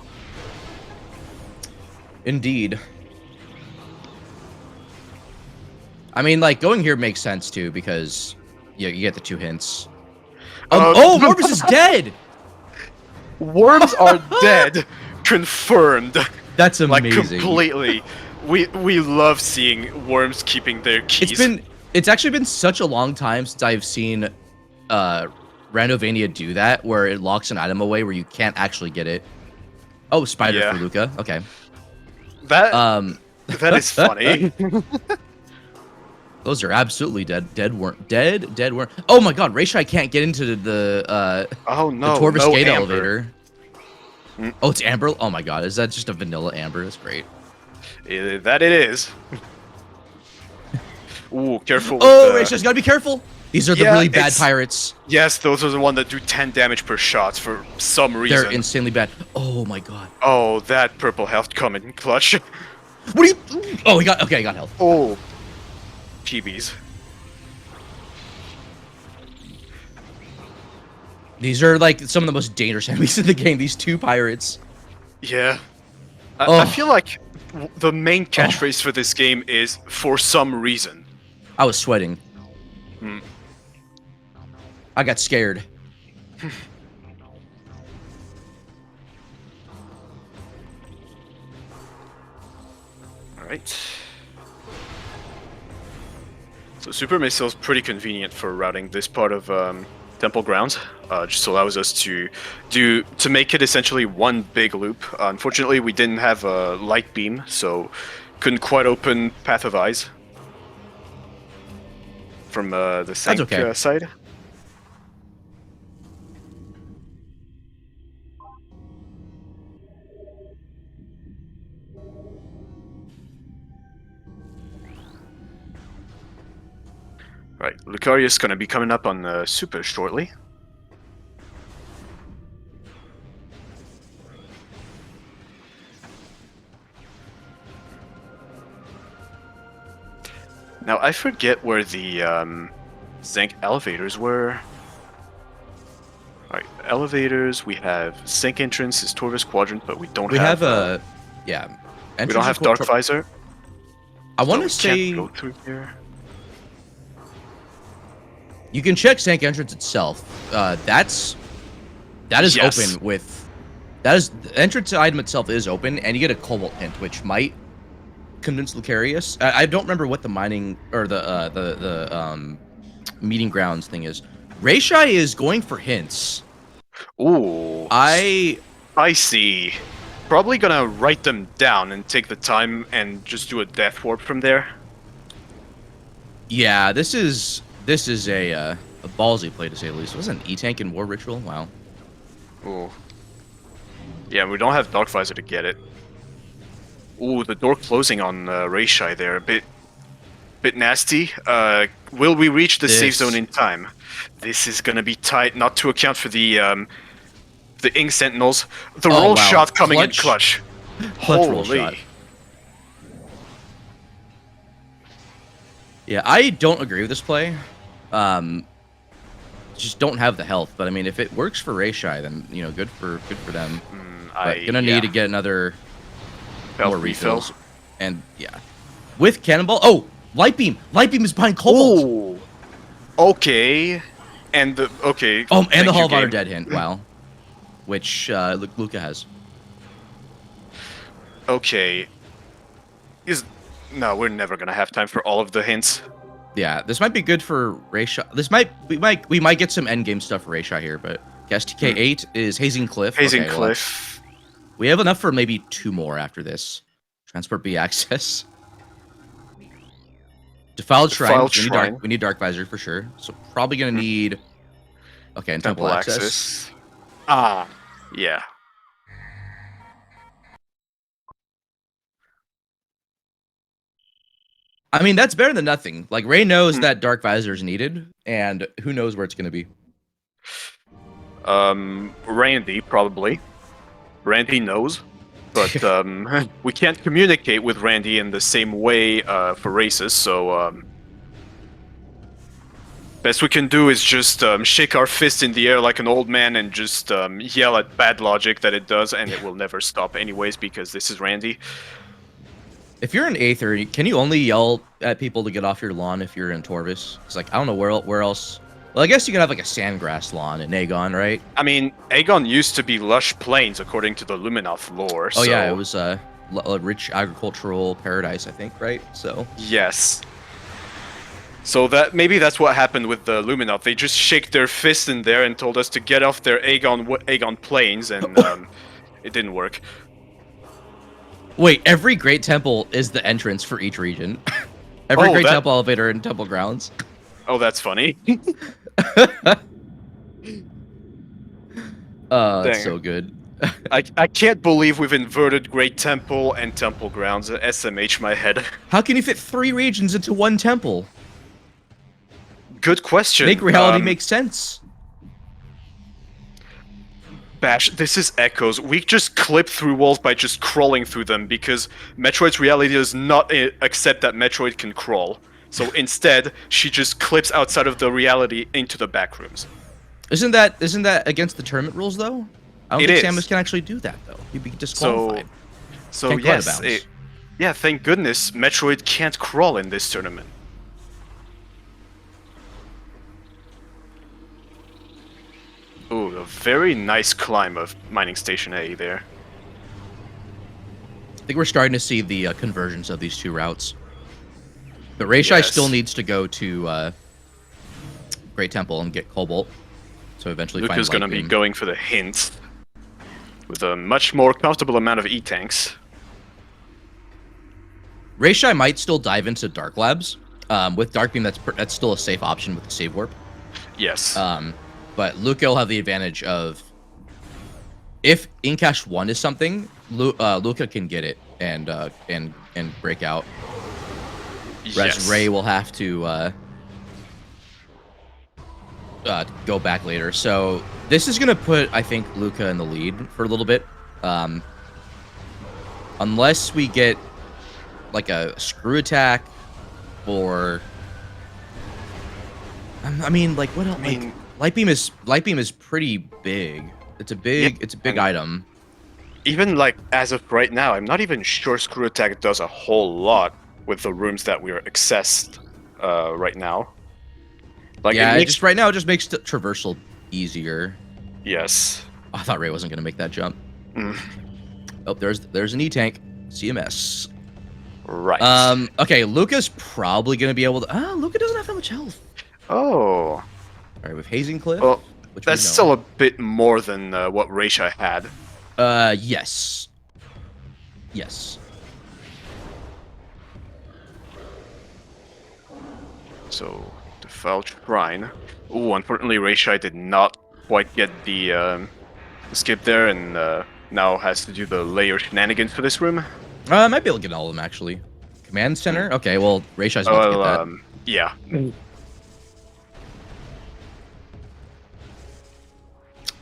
[SPEAKER 1] Indeed. I mean, like, going here makes sense, too, because you get the 2 hints. Morbus is dead!
[SPEAKER 2] Worms are dead. Confirmed.
[SPEAKER 1] That's amazing.
[SPEAKER 2] Like, completely. We love seeing worms keeping their keys.
[SPEAKER 1] It's actually been such a long time since I've seen Randomania do that, where it locks an item away where you can't actually get it. Oh, spider for Luca. Okay.
[SPEAKER 2] That is funny.
[SPEAKER 1] Those are absolutely dead worm. Oh my god, rayshai can't get into the Torvus gate elevator. Oh, it's amber. Oh my god, is that just a vanilla amber? That's great.
[SPEAKER 2] That it is. Ooh, careful.
[SPEAKER 1] Oh, rayshai's gotta be careful. These are the really bad pirates.
[SPEAKER 2] Yes, those are the ones that do 10 damage per shot for some reason.
[SPEAKER 1] They're insanely bad. Oh my god.
[SPEAKER 2] Oh, that purple health coming clutch.
[SPEAKER 1] What are you? Oh, I got health.
[SPEAKER 2] Oh, PBs.
[SPEAKER 1] These are like some of the most dangerous enemies in the game. These 2 pirates.
[SPEAKER 2] Yeah. I feel like the main catchphrase for this game is "for some reason."
[SPEAKER 1] I was sweating. I got scared.
[SPEAKER 2] Alright. So Super Missile is pretty convenient for routing this part of Temple Grounds. Just allows us to make it essentially one big loop. Unfortunately, we didn't have a light beam, so couldn't quite open Path of Eyes from the Sank side. Right, Lucarius is going to be coming up on Super shortly. Now, I forget where the Zank elevators were. Alright, elevators, we have sink entrance, is Torvis quadrant, but we don't
[SPEAKER 1] We
[SPEAKER 2] have...
[SPEAKER 1] have yeah.
[SPEAKER 2] we don't have dark visor.
[SPEAKER 1] I want to
[SPEAKER 2] We
[SPEAKER 1] say...
[SPEAKER 2] can't go through here.
[SPEAKER 1] You can check sink entrance itself. That is
[SPEAKER 2] Yes.
[SPEAKER 1] open with... the entrance item itself is open, and you get a cobalt hint, which might convince Lucarius. I don't remember what the mining or the meeting grounds thing is. Rayshai is going for hints.
[SPEAKER 2] Ooh. I see. Probably gonna write them down and take the time and just do a death warp from there.
[SPEAKER 1] Yeah, this is a ballsy play to say the least. Was it an E-tank in War Ritual? Wow.
[SPEAKER 2] Ooh. Yeah, we don't have Dark Visor to get it. Ooh, the door closing on Rayshai there, a bit nasty. Will we reach the safe zone in time? This is gonna be tight, not to account for the Ink Sentinels. The roll shot coming in clutch.
[SPEAKER 1] Roll shot. Yeah, I don't agree with this play. Just don't have the health, but I mean, if it works for Rayshai, then good for them. But gonna need to get another more refills, and yeah, with cannonball. Oh, light beam! Light beam is behind Cobalt.
[SPEAKER 2] Ooh. Okay, and the
[SPEAKER 1] and the Hall of Honor dead hint. Wow, which Luca has.
[SPEAKER 2] Okay, no, we're never gonna have time for all of the hints.
[SPEAKER 1] Yeah, this might be good for Rayshai. We might get some endgame stuff for Rayshai here, but STK8 is Hazing Cliff.
[SPEAKER 2] Hazing Cliff.
[SPEAKER 1] We have enough for maybe 2 more after this. Transport B access. Defiled Shrine. We need Dark Visor for sure. So probably gonna need. Okay, and Temple access.
[SPEAKER 2] Ah, yeah.
[SPEAKER 1] I mean, that's better than nothing. Like, Ray knows that Dark Visor is needed, and who knows where it's going to be.
[SPEAKER 2] Randy, probably. Randy knows. But we can't communicate with Randy in the same way for races, so... best we can do is just shake our fist in the air like an old man and just yell at bad logic that it does, and it will never stop anyways, because this is Randy.
[SPEAKER 1] If you're in Aether, can you only yell at people to get off your lawn if you're in Torvis? It's like, I don't know where else. Well, I guess you could have like a sandgrass lawn in Aegon, right?
[SPEAKER 2] I mean, Aegon used to be lush plains according to the Luminoth lore.
[SPEAKER 1] Oh yeah, it was a rich agricultural paradise, I think, right? So
[SPEAKER 2] yes. So maybe that's what happened with the Luminoth. They just shake their fist in there and told us to get off their Aegon plains, and it didn't work.
[SPEAKER 1] Wait, every Great Temple is the entrance for each region. Every Great Temple elevator and Temple grounds.
[SPEAKER 2] Oh, that's funny.
[SPEAKER 1] That's so good.
[SPEAKER 2] I can't believe we've inverted Great Temple and Temple grounds. SMH my head.
[SPEAKER 1] How can you fit 3 regions into 1 temple?
[SPEAKER 2] Good question.
[SPEAKER 1] Make reality make sense.
[SPEAKER 2] Bash, this is Echoes. We just clip through walls by just crawling through them because Metroid's reality does not accept that Metroid can crawl. So instead, she just clips outside of the reality into the back rooms.
[SPEAKER 1] Isn't that against the tournament rules though? I don't think Samus can actually do that though. He'd be disqualified.
[SPEAKER 2] So yes, yeah. Thank goodness Metroid can't crawl in this tournament. Ooh, a very nice climb of Mining Station A there.
[SPEAKER 1] I think we're starting to see the convergence of these 2 routes. But Rayshai still needs to go to Great Temple and get Cobalt. So eventually
[SPEAKER 2] Luca's going to be going for the hints with a much more comfortable amount of E-tanks.
[SPEAKER 1] Rayshai might still dive into Dark Labs. With Dark Beam, that's still a safe option with the save warp.
[SPEAKER 2] Yes.
[SPEAKER 1] But Luca will have the advantage of if Incash 1 is something, Luca can get it and break out. Whereas Ray will have to go back later. So this is gonna put, I think, Luca in the lead for a little bit. Unless we get like a screw attack or I mean, like what else? Light beam is pretty big. It's a big item.
[SPEAKER 2] Even like as of right now, I'm not even sure Screw Attack does a whole lot with the rooms that we are accessed right now. Like
[SPEAKER 1] yeah, just right now it just makes traversal easier.
[SPEAKER 2] Yes.
[SPEAKER 1] Oh, I thought Ray wasn't gonna make that jump.
[SPEAKER 2] Mm.
[SPEAKER 1] Oh, there's an E-tank. CMS.
[SPEAKER 2] Right.
[SPEAKER 1] Okay, Luca's probably gonna be able to. Luca doesn't have that much health.
[SPEAKER 2] Oh.
[SPEAKER 1] All right, with Hazing Cliff.
[SPEAKER 2] Well,
[SPEAKER 1] which
[SPEAKER 2] that's still a bit more than what Rayshai had.
[SPEAKER 1] Yes. Yes.
[SPEAKER 2] So, the Foul Shrine. Ooh, unfortunately, Rayshai did not quite get the skip there, and now has to do the layer shenanigans for this room.
[SPEAKER 1] I might be able to get all of them, actually. Command Center? Okay, well, Rayshai's about to get that.
[SPEAKER 2] Yeah.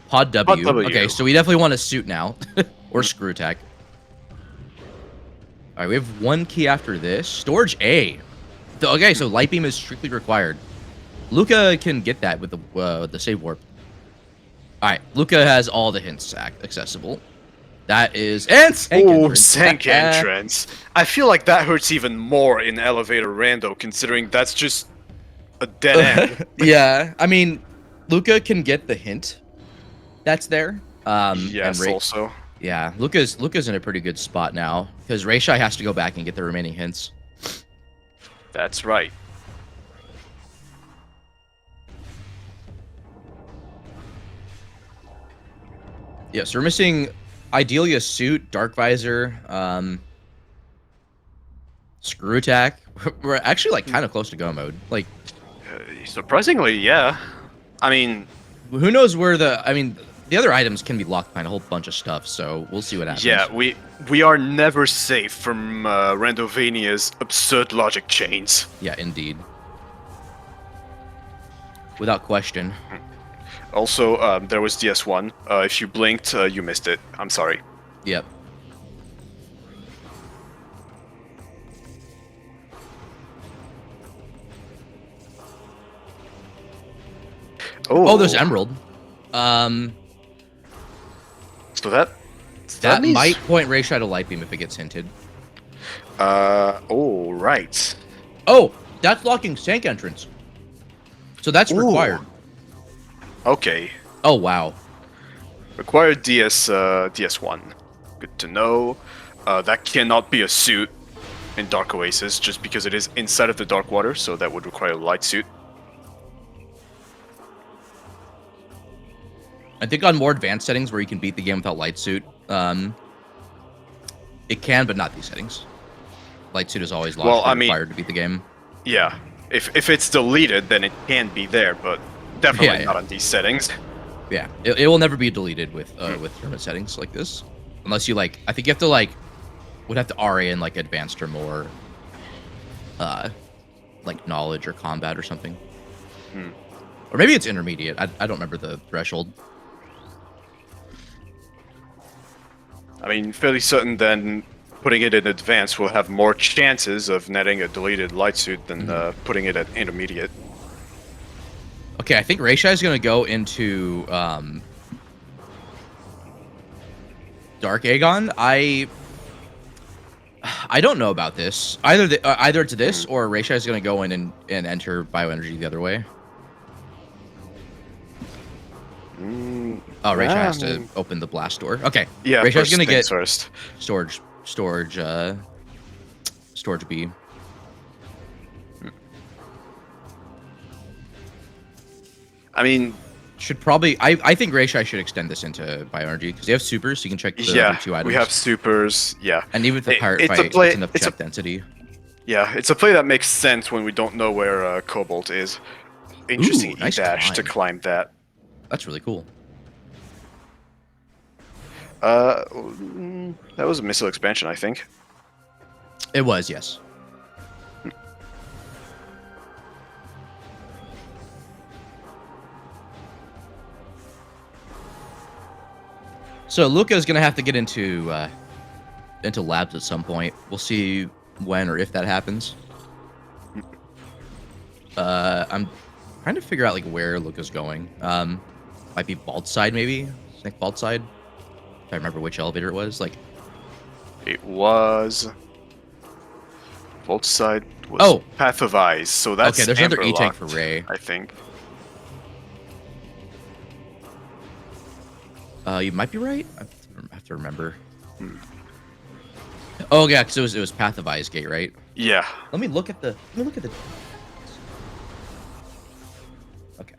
[SPEAKER 1] Pod W.
[SPEAKER 2] Pod W.
[SPEAKER 1] Okay, so we definitely want a suit now. Or Screw Attack. Alright, we have one key after this. Storage A. Okay, so Light Beam is strictly required. Luca can get that with the save warp. Alright, Luca has all the hints accessible. That is... And Sank Entrance.
[SPEAKER 2] Sank Entrance. I feel like that hurts even more in Elevator Rando, considering that's just a dead end.
[SPEAKER 1] Yeah, I mean, Luca can get the hint that's there.
[SPEAKER 2] Yes, also.
[SPEAKER 1] Yeah, Luca's in a pretty good spot now, because Rayshai has to go back and get the remaining hints.
[SPEAKER 2] That's right.
[SPEAKER 1] Yeah, so we're missing ideally a suit, Dark Visor, Screw Attack. We're actually like kind of close to go mode. Like,
[SPEAKER 2] surprisingly, yeah. I mean,
[SPEAKER 1] who knows where the other items can be locked behind a whole bunch of stuff, so we'll see what happens.
[SPEAKER 2] Yeah, we are never safe from Randovania's absurd logic chains.
[SPEAKER 1] Yeah, indeed. Without question.
[SPEAKER 2] Also, there was DS1. If you blinked, you missed it. I'm sorry.
[SPEAKER 1] Yep. Oh, there's Emerald.
[SPEAKER 2] So that
[SPEAKER 1] means... might point Rayshai to Light Beam if it gets hinted.
[SPEAKER 2] Oh, right.
[SPEAKER 1] Oh, that's locking Sank Entrance. So that's required.
[SPEAKER 2] Okay.
[SPEAKER 1] Oh, wow.
[SPEAKER 2] Required DS1. Good to know. That cannot be a suit in Dark Oasis, just because it is inside of the Dark Water, so that would require a light suit.
[SPEAKER 1] I think on more advanced settings where you can beat the game without light suit, it can, but not these settings. Light suit is always required to beat the game.
[SPEAKER 2] Yeah. If it's deleted, then it can be there, but definitely not on these settings.
[SPEAKER 1] Yeah, it will never be deleted with tournament settings like this, unless you I think you have to would have to RA in advanced or more, knowledge or combat or something. Or maybe it's intermediate. I don't remember the threshold.
[SPEAKER 2] I mean, fairly certain then putting it in advanced will have more chances of netting a deleted light suit than putting it at intermediate.
[SPEAKER 1] Okay, I think Rayshai is going to go into Dark Aegon. I don't know about this. Either to this or Rayshai is going to go in and enter Bioenergy the other way. Oh, Rayshai has to open the blast door. Okay.
[SPEAKER 2] Yeah,
[SPEAKER 1] Rayshai's going to get
[SPEAKER 2] first.
[SPEAKER 1] storage B.
[SPEAKER 2] I mean,
[SPEAKER 1] should probably. I think Rayshai should extend this into Bioenergy because they have supers, so you can check the other two items.
[SPEAKER 2] We have supers. Yeah,
[SPEAKER 1] and even if the pirate fight, it's enough check density.
[SPEAKER 2] Yeah, it's a play that makes sense when we don't know where Cobalt is. Interesting
[SPEAKER 1] nice
[SPEAKER 2] dash to climb that.
[SPEAKER 1] That's really cool.
[SPEAKER 2] That was a missile expansion, I think.
[SPEAKER 1] It was, yes. So Luca's gonna have to get into labs at some point. We'll see when or if that happens. I'm trying to figure out like where Luca's going. Might be Bald Side maybe. Snake Bald Side. If I remember which elevator it was. Like
[SPEAKER 2] it was. Vault Side was Path of Eyes, so that's
[SPEAKER 1] okay. There's another
[SPEAKER 2] Amber
[SPEAKER 1] E-tank for
[SPEAKER 2] locked,
[SPEAKER 1] Ray.
[SPEAKER 2] I think.
[SPEAKER 1] You might be right. I have to remember. Oh yeah, because it was Path of Eyes gate, right?
[SPEAKER 2] Yeah.
[SPEAKER 1] Let me look at the. Okay.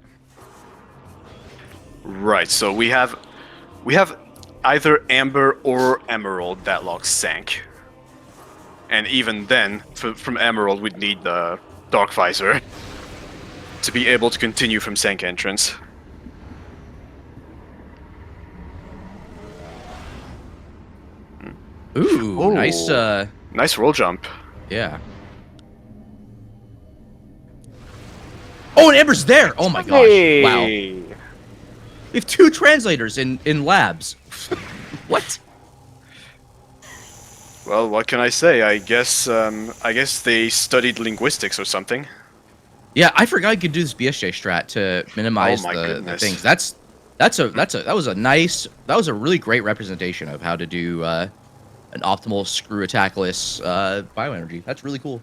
[SPEAKER 2] Right. So we have either Amber or Emerald that locks Sank, and even then, from Emerald, we'd need the Dark Visor to be able to continue from Sank entrance.
[SPEAKER 1] Ooh, nice.
[SPEAKER 2] Nice roll jump.
[SPEAKER 1] Yeah. Oh, and Amber's there. Oh my gosh!
[SPEAKER 2] Hey.
[SPEAKER 1] Wow. We have 2 translators in labs. What?
[SPEAKER 2] Well, what can I say? I guess they studied linguistics or something.
[SPEAKER 1] Yeah, I forgot you could do this BSJ strat to minimize the things. That was a really great representation of how to do an optimal screw attackless bioenergy. That's really cool.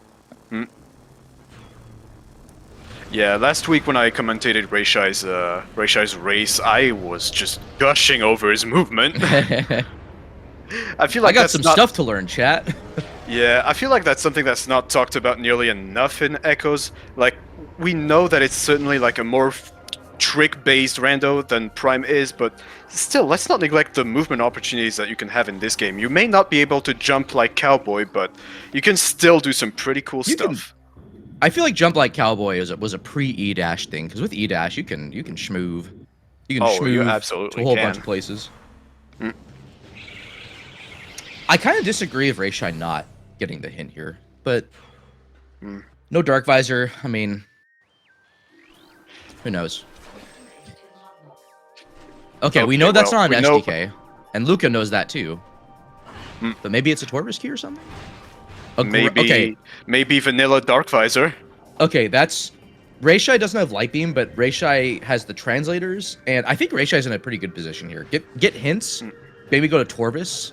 [SPEAKER 2] Yeah, last week when I commentated rayshai's race, I was just gushing over his movement. I feel like
[SPEAKER 1] I got some stuff to learn, chat.
[SPEAKER 2] Yeah, I feel like that's something that's not talked about nearly enough in Echoes. Like, we know that it's certainly like a more trick-based rando than Prime is, but still, let's not neglect the movement opportunities that you can have in this game. You may not be able to jump like Cowboy, but you can still do some pretty cool stuff.
[SPEAKER 1] I feel like jump like Cowboy was a pre-E dash thing, because with E dash you can schmoove. You can schmoove
[SPEAKER 2] you absolutely
[SPEAKER 1] to a whole bunch of places. I kind of disagree with rayshai not getting the hint here, but no Dark Visor. I mean, who knows? Okay, we know that's not an SDK, and Luca knows that too. But maybe it's a Torvis key or something?
[SPEAKER 2] Maybe vanilla Dark Visor.
[SPEAKER 1] Okay, that's... rayshai doesn't have Light Beam, but rayshai has the translators, and I think rayshai's in a pretty good position here. Get hints, maybe go to Torvis.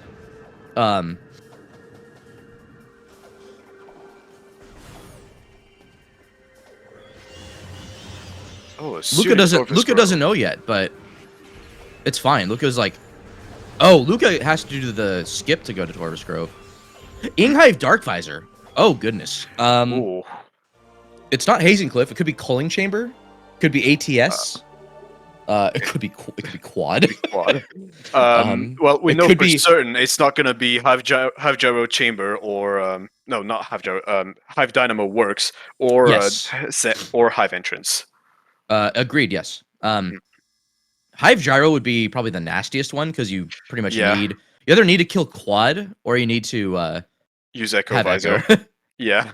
[SPEAKER 1] Luca doesn't know yet, but it's fine. Luca's like, oh, Luca has to do the skip to go to Torvis Grove. Inghive Dark Visor. Oh goodness. It's not Hazing Cliff. It could be Culling Chamber. Could be ATS. It could be quad.
[SPEAKER 2] Well, we know for certain it's not going to be Hive Gyro Chamber or no, not Hive Gyro. Hive Dynamo Works or or Hive Entrance.
[SPEAKER 1] Agreed. Yes. Hive Gyro would be probably the nastiest one because you pretty much need you either need to kill quad or you need to
[SPEAKER 2] use Echo Visor. Yeah.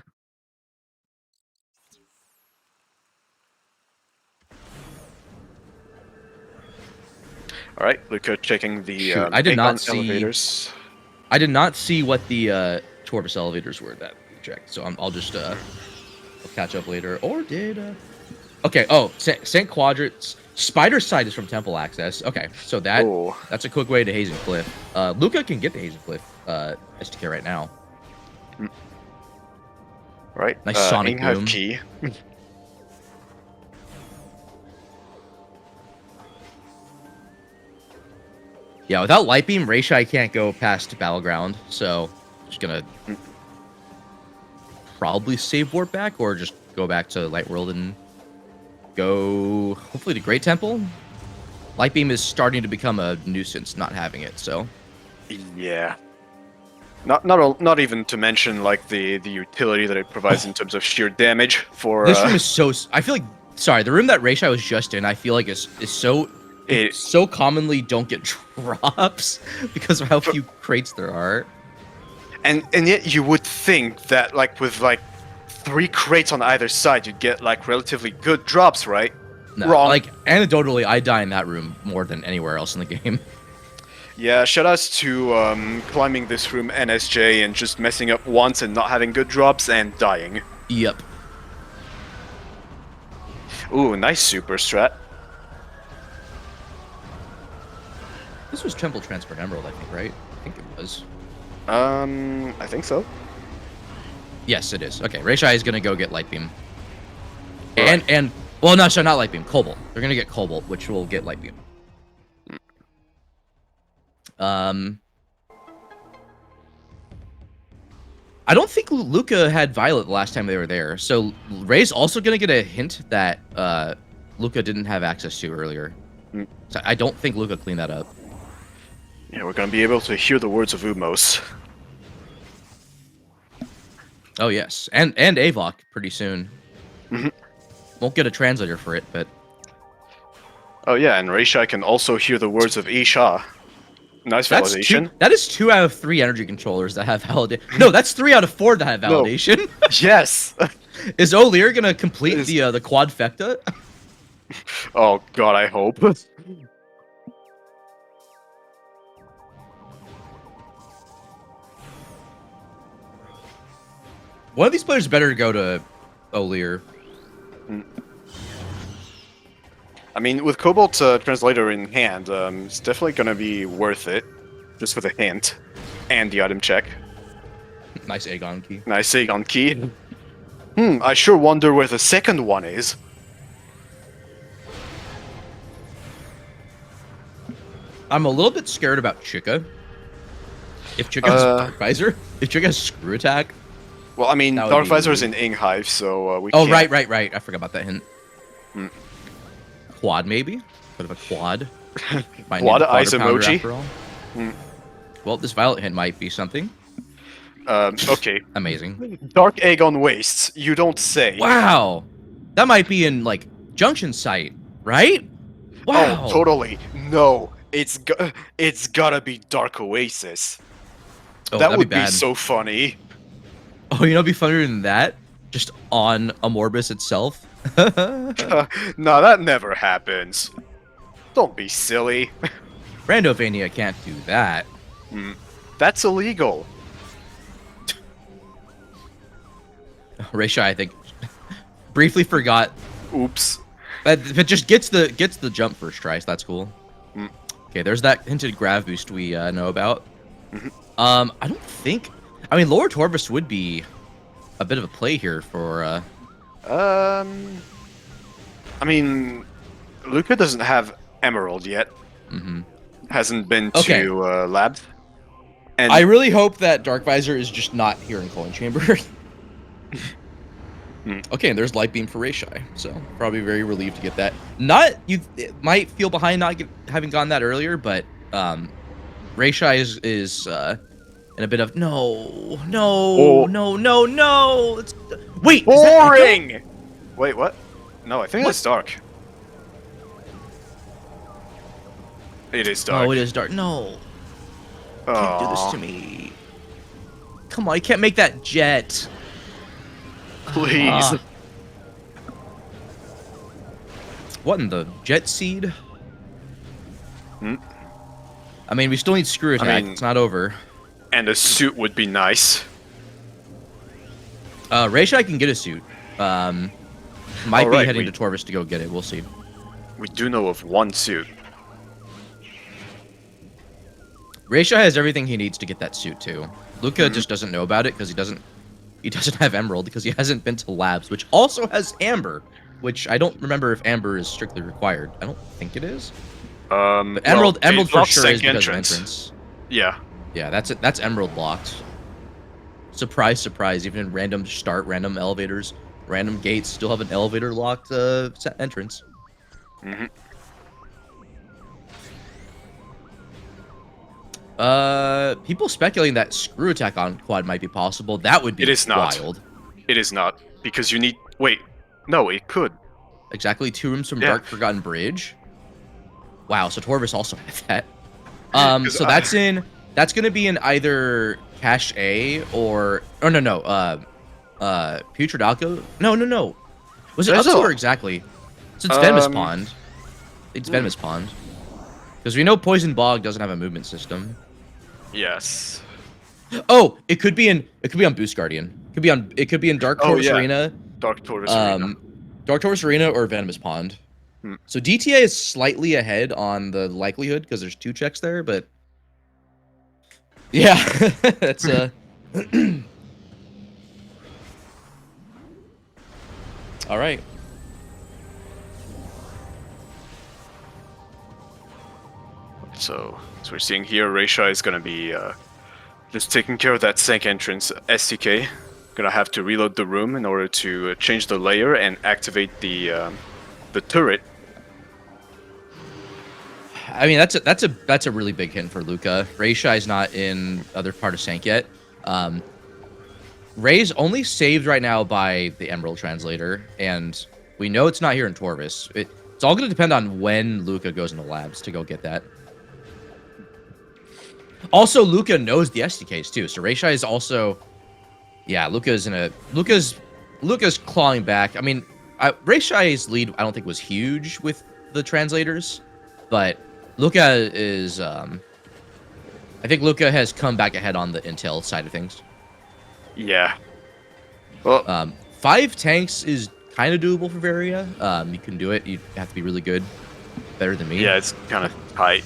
[SPEAKER 2] All right, Luca checking the
[SPEAKER 1] I did not see
[SPEAKER 2] elevators.
[SPEAKER 1] I did not see what the Torvis elevators were that we checked, so I'll just I'll catch up later. Or did okay? Oh, St. Quadrant's Spider Side is from Temple Access. Okay, so that's a quick way to Hazing Cliff. Luca can get the Hazing Cliff STK right now.
[SPEAKER 2] Right.
[SPEAKER 1] Nice Sonic Boom.
[SPEAKER 2] Key.
[SPEAKER 1] Yeah, without Light Beam, rayshai can't go past Battleground, so just gonna probably save warp back or just go back to Light World and go hopefully to Great Temple. Light Beam is starting to become a nuisance not having it, so
[SPEAKER 2] yeah. Not even to mention like the utility that it provides in terms of sheer damage for
[SPEAKER 1] this room is so I feel like the room that rayshai was just in I feel like is so commonly don't get drops because of how few crates there are.
[SPEAKER 2] And yet you would think that like with like 3 crates on either side you'd get like relatively good drops, right?
[SPEAKER 1] No,
[SPEAKER 2] wrong.
[SPEAKER 1] Like anecdotally I die in that room more than anywhere else in the game.
[SPEAKER 2] Yeah, shoutouts to climbing this room NSJ and just messing up once and not having good drops and dying.
[SPEAKER 1] Yep.
[SPEAKER 2] Ooh, nice super strat.
[SPEAKER 1] This was Temple Transport Emerald, I think, right? I think it was.
[SPEAKER 2] I think so.
[SPEAKER 1] Yes, it is. Okay, rayshai is gonna go get Light Beam.
[SPEAKER 2] Right.
[SPEAKER 1] And well, no, sorry, not Light Beam. Cobalt. They're gonna get Cobalt, which will get Light Beam. I don't think Luca had Violet the last time they were there, so Ray's also gonna get a hint that Luca didn't have access to earlier. So I don't think Luca cleaned that up.
[SPEAKER 2] Yeah, we're gonna be able to hear the words of Umos.
[SPEAKER 1] Oh yes, and Avok pretty soon. Won't get a translator for it, but
[SPEAKER 2] oh yeah, and rayshai can also hear the words of Isha. Nice validation.
[SPEAKER 1] That is 2 out of 3 energy controllers that have validation. No, that's 3 out of 4 that have validation.
[SPEAKER 2] No. Yes.
[SPEAKER 1] Is O'Lear gonna complete the quadfecta?
[SPEAKER 2] Oh god, I hope.
[SPEAKER 1] One of these players better go to O'Lear.
[SPEAKER 2] I mean, with Cobalt Translator in hand, it's definitely gonna be worth it. Just for the hint. And the item check.
[SPEAKER 1] Nice Aegon key.
[SPEAKER 2] Nice Aegon key. I sure wonder where the second one is.
[SPEAKER 1] I'm a little bit scared about Chica. If Chica has Dark Visor, if Chica has Screw Attack.
[SPEAKER 2] Well, I mean, Dark Visor is in Inghive, so we
[SPEAKER 1] can't...
[SPEAKER 2] Oh,
[SPEAKER 1] right. I forgot about that hint. Quad, maybe? Bit of a quad.
[SPEAKER 2] Quad eyes emoji?
[SPEAKER 1] Well, this Violet hint might be something.
[SPEAKER 2] Okay.
[SPEAKER 1] Amazing.
[SPEAKER 2] Dark Aegon Wastes, you don't say.
[SPEAKER 1] Wow! That might be in, like, Junction Site, right? Wow!
[SPEAKER 2] Oh, totally. No, it's gotta be Dark Oasis.
[SPEAKER 1] Oh,
[SPEAKER 2] that would
[SPEAKER 1] be
[SPEAKER 2] so funny.
[SPEAKER 1] Oh, you know what'd be funnier than that? Just on Amorbus itself?
[SPEAKER 2] No, that never happens. Don't be silly.
[SPEAKER 1] Randovania can't do that.
[SPEAKER 2] That's illegal.
[SPEAKER 1] rayshai, I think, briefly forgot.
[SPEAKER 2] Oops.
[SPEAKER 1] If it just gets the jump first try, so that's cool. Okay, there's that hinted grav boost we know about. I don't think... I mean, Lower Torvus would be a bit of a play here for...
[SPEAKER 2] I mean, Luca doesn't have Emerald yet. Hasn't been to labs. And
[SPEAKER 1] I really hope that Dark Visor is just not here in Coin Chamber. Okay, and there's Light Beam for rayshai, so probably very relieved to get that. It might feel behind not having gotten that earlier, but rayshai is in a bit of no. Wait,
[SPEAKER 2] boring. Wait, what? No, I think it's dark. It is dark.
[SPEAKER 1] Oh, it is dark. No. You can't do this to me. Come on, you can't make that jet.
[SPEAKER 2] Please.
[SPEAKER 1] What in the jet seed? I mean, we still need Screw Attack. It's not over.
[SPEAKER 2] And a suit would be nice.
[SPEAKER 1] rayshai can get a suit. Might be heading to Torvus to go get it. We'll see.
[SPEAKER 2] We do know of one suit.
[SPEAKER 1] rayshai has everything he needs to get that suit too. Luca just doesn't know about it because he doesn't have Emerald because he hasn't been to labs, which also has Amber, which I don't remember if Amber is strictly required. I don't think it is. But Emerald for sure is because of entrance.
[SPEAKER 2] Yeah.
[SPEAKER 1] Yeah, that's it. That's Emerald locked. Surprise, surprise. Even in random start, random elevators, random gates still have an elevator locked entrance. People speculating that Screw Attack on Quad might be possible. That would be wild.
[SPEAKER 2] It is not. Because you need... Wait. No, it could.
[SPEAKER 1] Exactly. 2 rooms from Dark Forgotten Bridge. Wow, so Torvus also has that. So that's going to be in either Cache A or... Oh, no. Putridalco? No. Was it up to or exactly? So it's Venomous Pond. It's Venomous Pond. Because we know Poison Bog doesn't have a movement system.
[SPEAKER 2] Yes.
[SPEAKER 1] Oh, it could be on Boost Guardian. It could be in Dark Torvus Arena.
[SPEAKER 2] Dark Torvus Arena.
[SPEAKER 1] Dark Tortoise Arena or Venomous Pond. So DTA is slightly ahead on the likelihood because there's 2 checks there, but yeah, that's all right.
[SPEAKER 2] So as we're seeing here, rayshai is gonna be just taking care of that sank entrance STK. Gonna have to reload the room in order to change the layer and activate the turret.
[SPEAKER 1] I mean, that's a really big hint for Luca. rayshai's not in other part of Sank yet. Ray's only saved right now by the Emerald Translator, and we know it's not here in Torvis. It's all going to depend on when Luca goes into labs to go get that. Also, Luca knows the SDKs too, so rayshai is also, yeah. Luca's clawing back. I mean, rayshai's lead I don't think was huge with the translators, but Luca is. I think Luca has come back ahead on the intel side of things.
[SPEAKER 2] Yeah. Well,
[SPEAKER 1] 5 tanks is kind of doable for Varia. You can do it. You have to be really good, better than me.
[SPEAKER 2] Yeah, it's kind of tight.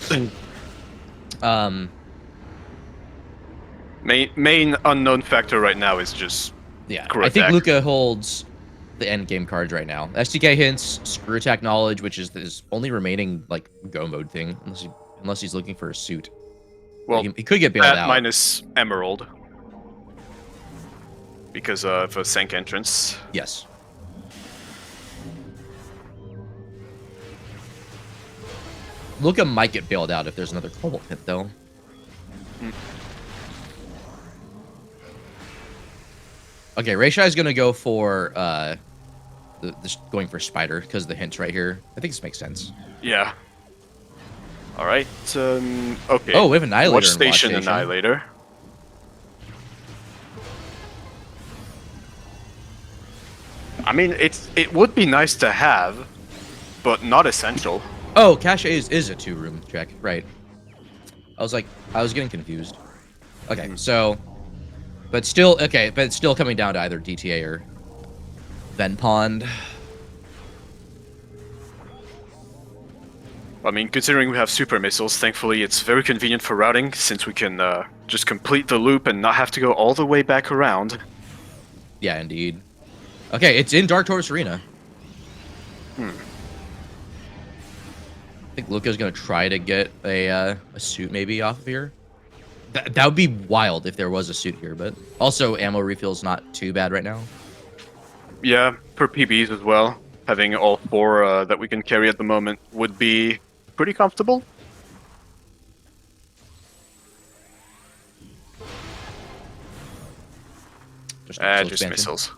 [SPEAKER 2] Main unknown factor right now is just
[SPEAKER 1] I think Luca holds the end game cards right now. SDK hints, screw attack knowledge, which is his only remaining like go mode thing, unless he's looking for a suit.
[SPEAKER 2] Well,
[SPEAKER 1] he could get bailed out.
[SPEAKER 2] Minus Emerald because of a sank entrance.
[SPEAKER 1] Yes. Luca might get bailed out if there's another Cobalt hit, though. Okay, rayshai is gonna go for going for Spider because the hint's right here. I think this makes sense.
[SPEAKER 2] Yeah. All right. Okay.
[SPEAKER 1] Oh, we have Annihilator.
[SPEAKER 2] Watch Station Annihilator. I mean, it would be nice to have, but not essential.
[SPEAKER 1] Oh, Cache is a 2-room check, right? I was getting confused. Okay, so, but it's still coming down to either DTA or Ven Pond.
[SPEAKER 2] I mean, considering we have super missiles, thankfully it's very convenient for routing since we can just complete the loop and not have to go all the way back around.
[SPEAKER 1] Yeah, indeed. Okay, it's in Dark Tortoise Arena. I think Luca's gonna try to get a suit maybe off of here. That would be wild if there was a suit here, but also ammo refill's not too bad right now.
[SPEAKER 2] Yeah, per PBs as well. Having all 4 that we can carry at the moment would be pretty comfortable. Just missiles.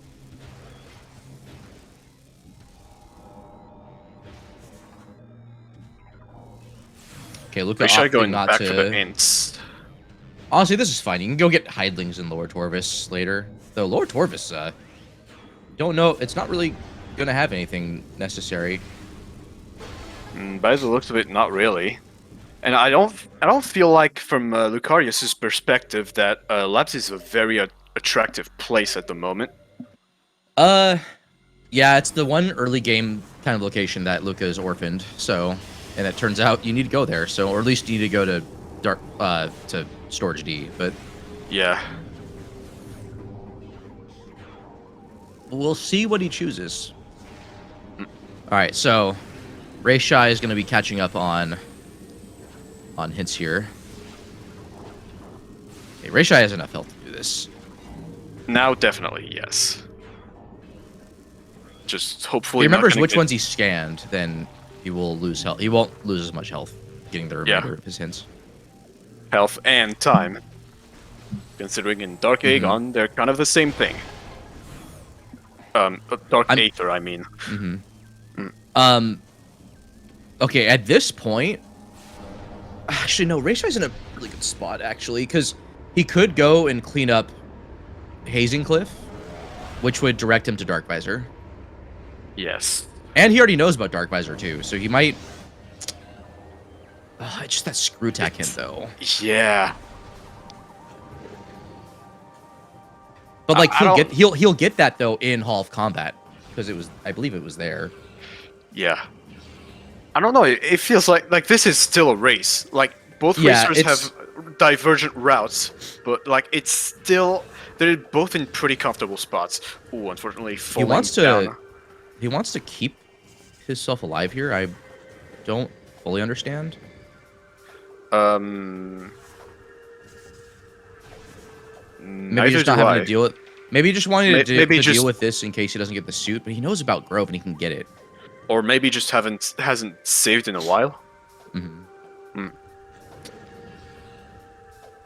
[SPEAKER 1] Okay, Luca
[SPEAKER 2] going
[SPEAKER 1] not
[SPEAKER 2] back
[SPEAKER 1] to...
[SPEAKER 2] for the hints.
[SPEAKER 1] Honestly, this is fine. You can go get Hidlings in Lower Torvis later. Though Lower Torvis, don't know. It's not really gonna have anything necessary.
[SPEAKER 2] By the looks of it, not really. And I don't feel like, from Lucarius's perspective, that Labs is a very attractive place at the moment.
[SPEAKER 1] Yeah, it's the one early game kind of location that Luca is orphaned. So, and it turns out you need to go there. So, or at least you need to go to to Storage D. But
[SPEAKER 2] yeah,
[SPEAKER 1] we'll see what he chooses. All right, so rayshai is going to be catching up on hints here. Okay, rayshai has enough health to do this.
[SPEAKER 2] Now, definitely, yes. Just hopefully.
[SPEAKER 1] If he remembers which ones he scanned, then he will lose health. He won't lose as much health getting the remainder of his hints.
[SPEAKER 2] Health and time. Considering in Dark Aegon, they're kind of the same thing. Dark Aether, I mean.
[SPEAKER 1] Okay, at this point... Actually, no, rayshai's in a really good spot, actually, because he could go and clean up Hazing Cliff, which would direct him to Dark Visor.
[SPEAKER 2] Yes.
[SPEAKER 1] And he already knows about Dark Visor, too, so he might... it's just that screw attack hint, though.
[SPEAKER 2] Yeah.
[SPEAKER 1] But, like, he'll get that, though, in Hall of Combat. because I believe it was there.
[SPEAKER 2] Yeah. I don't know. It feels like this is still a race. Like both racers have divergent routes, but like it's still they're both in pretty comfortable spots. Ooh, unfortunately, falling down.
[SPEAKER 1] He wants to keep himself alive here. I don't fully understand. Maybe just not having to deal with. Maybe he just wanted to deal with this in case he doesn't get the suit, but he knows about Grove and he can get it.
[SPEAKER 2] Or maybe just hasn't saved in a while.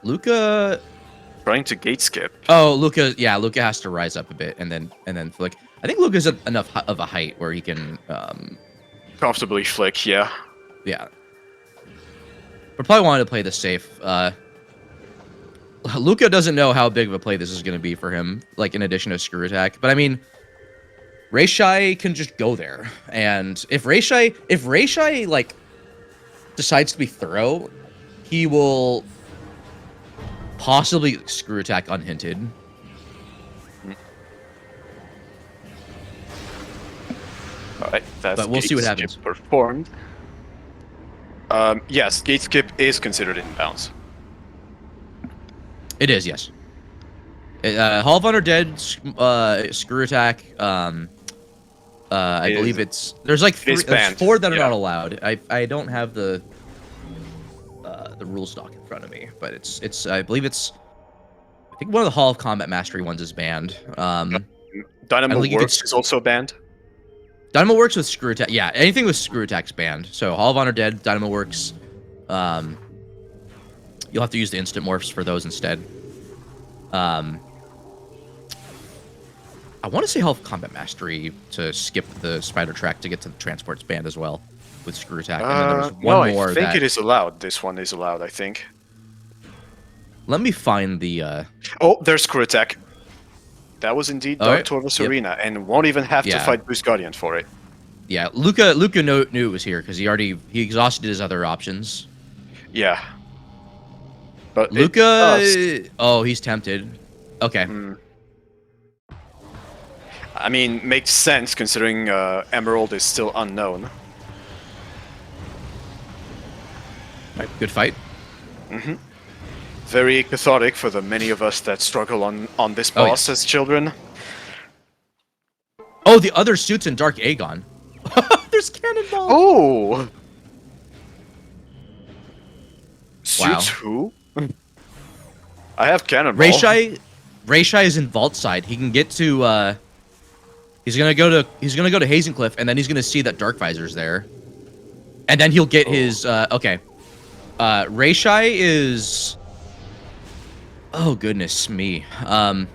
[SPEAKER 1] Luca
[SPEAKER 2] trying to gate skip.
[SPEAKER 1] Oh, Luca has to rise up a bit and then flick. I think Luca's at enough of a height where he can
[SPEAKER 2] comfortably flick, yeah.
[SPEAKER 1] Yeah. But probably wanted to play this safe. Luca doesn't know how big of a play this is going to be for him, like in addition to screw attack. But I mean, rayshai can just go there, and if rayshai like decides to be thorough, he will possibly screw attack unhinted.
[SPEAKER 2] All right, that's
[SPEAKER 1] but we'll see what happens.
[SPEAKER 2] Performed. Yes, gate skip is considered inbounds.
[SPEAKER 1] It is, yes. Hall of Honor dead, screw attack. I believe there's like there's 4 that are not allowed. I don't have the rule stock in front of me, but I believe I think one of the Hall of Combat Mastery ones is banned.
[SPEAKER 2] Dynamo Works is also banned.
[SPEAKER 1] Dynamo Works with screw attack. Yeah, anything with screw attack's banned. So Hall of Honor dead, Dynamo Works. You'll have to use the instant morphs for those instead. I want to say Hall of Combat Mastery to skip the spider track to get to the transport's banned as well with screw attack. And then there was one more.
[SPEAKER 2] I think it is allowed. This one is allowed, I think.
[SPEAKER 1] Let me find the.
[SPEAKER 2] Oh, there's screw attack. That was indeed Dark Torvus Arena, and won't even have to fight Boost Guardian for it.
[SPEAKER 1] Yeah, Luca knew it was here because he exhausted his other options.
[SPEAKER 2] Yeah. But
[SPEAKER 1] Luca, he's tempted. Okay.
[SPEAKER 2] I mean, makes sense considering Emerald is still unknown.
[SPEAKER 1] Right, good fight.
[SPEAKER 2] Very cathartic for the many of us that struggle on this boss as children.
[SPEAKER 1] Oh, the other suit's in Dark Aegon. There's Cannonball.
[SPEAKER 2] Oh. Suits who? I have Cannonball.
[SPEAKER 1] Rayshai is in Vault side. He can get to. He's gonna go to Hazencliff, and then he's gonna see that Dark Visor's there, and then he'll get his. Okay. Rayshai is. Oh goodness me. I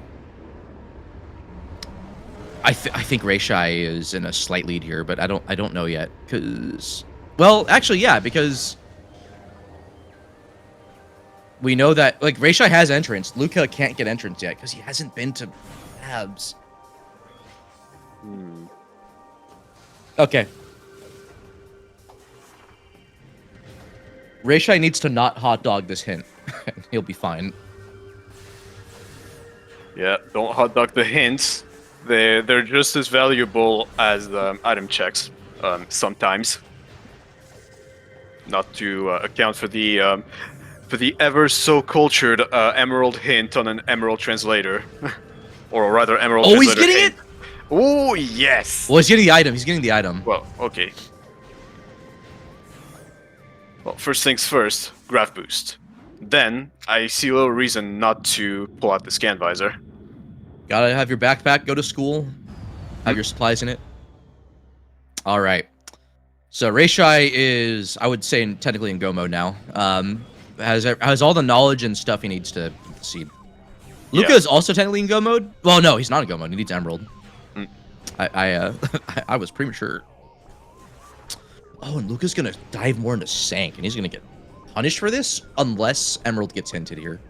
[SPEAKER 1] think Rayshai is in a slight lead here, but I don't know yet. Well, actually, yeah, because we know that like Rayshai has entrance. Luca can't get entrance yet because he hasn't been to Labs. Okay. Rayshai needs to not hotdog this hint. He'll be fine.
[SPEAKER 2] Yeah, don't hotdog the hints. They're just as valuable as item checks sometimes. Not to account for the ever so cultured Emerald hint on an Emerald translator, or rather Emerald.
[SPEAKER 1] Oh, he's getting it.
[SPEAKER 2] Oh yes.
[SPEAKER 1] Well, he's getting the item. He's getting the item.
[SPEAKER 2] Well, okay. Well, first things first, graph boost. Then, I see little reason not to pull out the scan visor.
[SPEAKER 1] Gotta have your backpack, go to school, have your supplies in it. Alright. So, Rayshai is, I would say, technically in go mode now. Has all the knowledge and stuff he needs to succeed. Luca is also technically in go mode. Well, no, he's not in go mode. He needs Emerald. I was premature. Oh, and Luca's gonna dive more into Sank, and he's gonna get punished for this unless Emerald gets hinted here.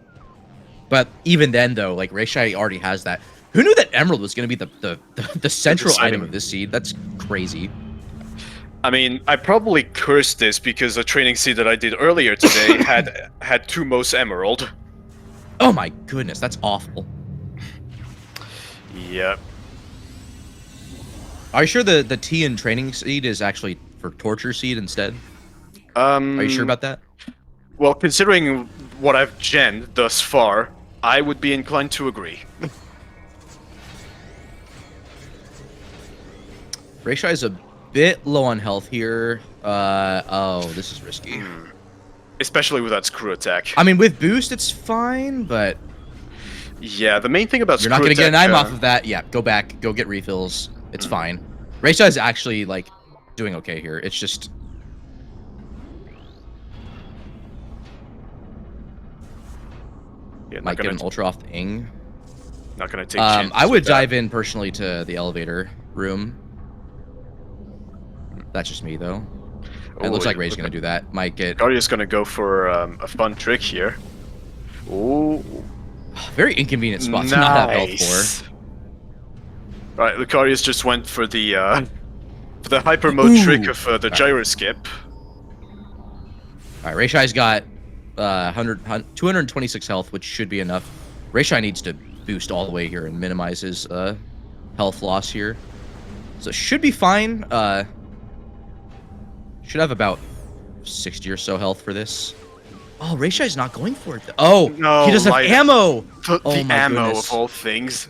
[SPEAKER 1] But even then, though, like Rayshai already has that. Who knew that Emerald was gonna be the central item of this seed? That's crazy.
[SPEAKER 2] I mean, I probably cursed this because a training seed that I did earlier today had 2 most Emerald.
[SPEAKER 1] Oh my goodness, that's awful.
[SPEAKER 2] Yep.
[SPEAKER 1] Are you sure the T in training seed is actually for torture seed instead? Are you sure about that?
[SPEAKER 2] Well, considering what I've genned thus far, I would be inclined to agree.
[SPEAKER 1] Rayshai is a bit low on health here. Oh, this is risky.
[SPEAKER 2] Especially with that screw attack.
[SPEAKER 1] I mean, with boost, it's fine, but...
[SPEAKER 2] Yeah, the main thing about
[SPEAKER 1] You're not going to get an IM off of that. Yeah, go back. Go get refills. It's fine. Rayshai is actually, like, doing okay here. It's just...
[SPEAKER 2] Yeah,
[SPEAKER 1] might get an ultra off the Ing.
[SPEAKER 2] Not going to take chances
[SPEAKER 1] I would
[SPEAKER 2] with
[SPEAKER 1] dive
[SPEAKER 2] that.
[SPEAKER 1] in, personally, to the elevator room. That's just me, though. It looks like Ray's going to do that. Might get...
[SPEAKER 2] Lucarius going to go for a fun trick here. Ooh.
[SPEAKER 1] Very inconvenient spot to not have health for.
[SPEAKER 2] Right, Lucarius just went for the hyper mode trick of the gyro skip.
[SPEAKER 1] Alright, Rayshai's got 226 health, which should be enough. Rayshai needs to boost all the way here and minimize his health loss here. So it should be fine. Should have about 60 or so health for this. Oh, Rayshai's not going for it. Oh, no, he doesn't have ammo.
[SPEAKER 2] The ammo of all things.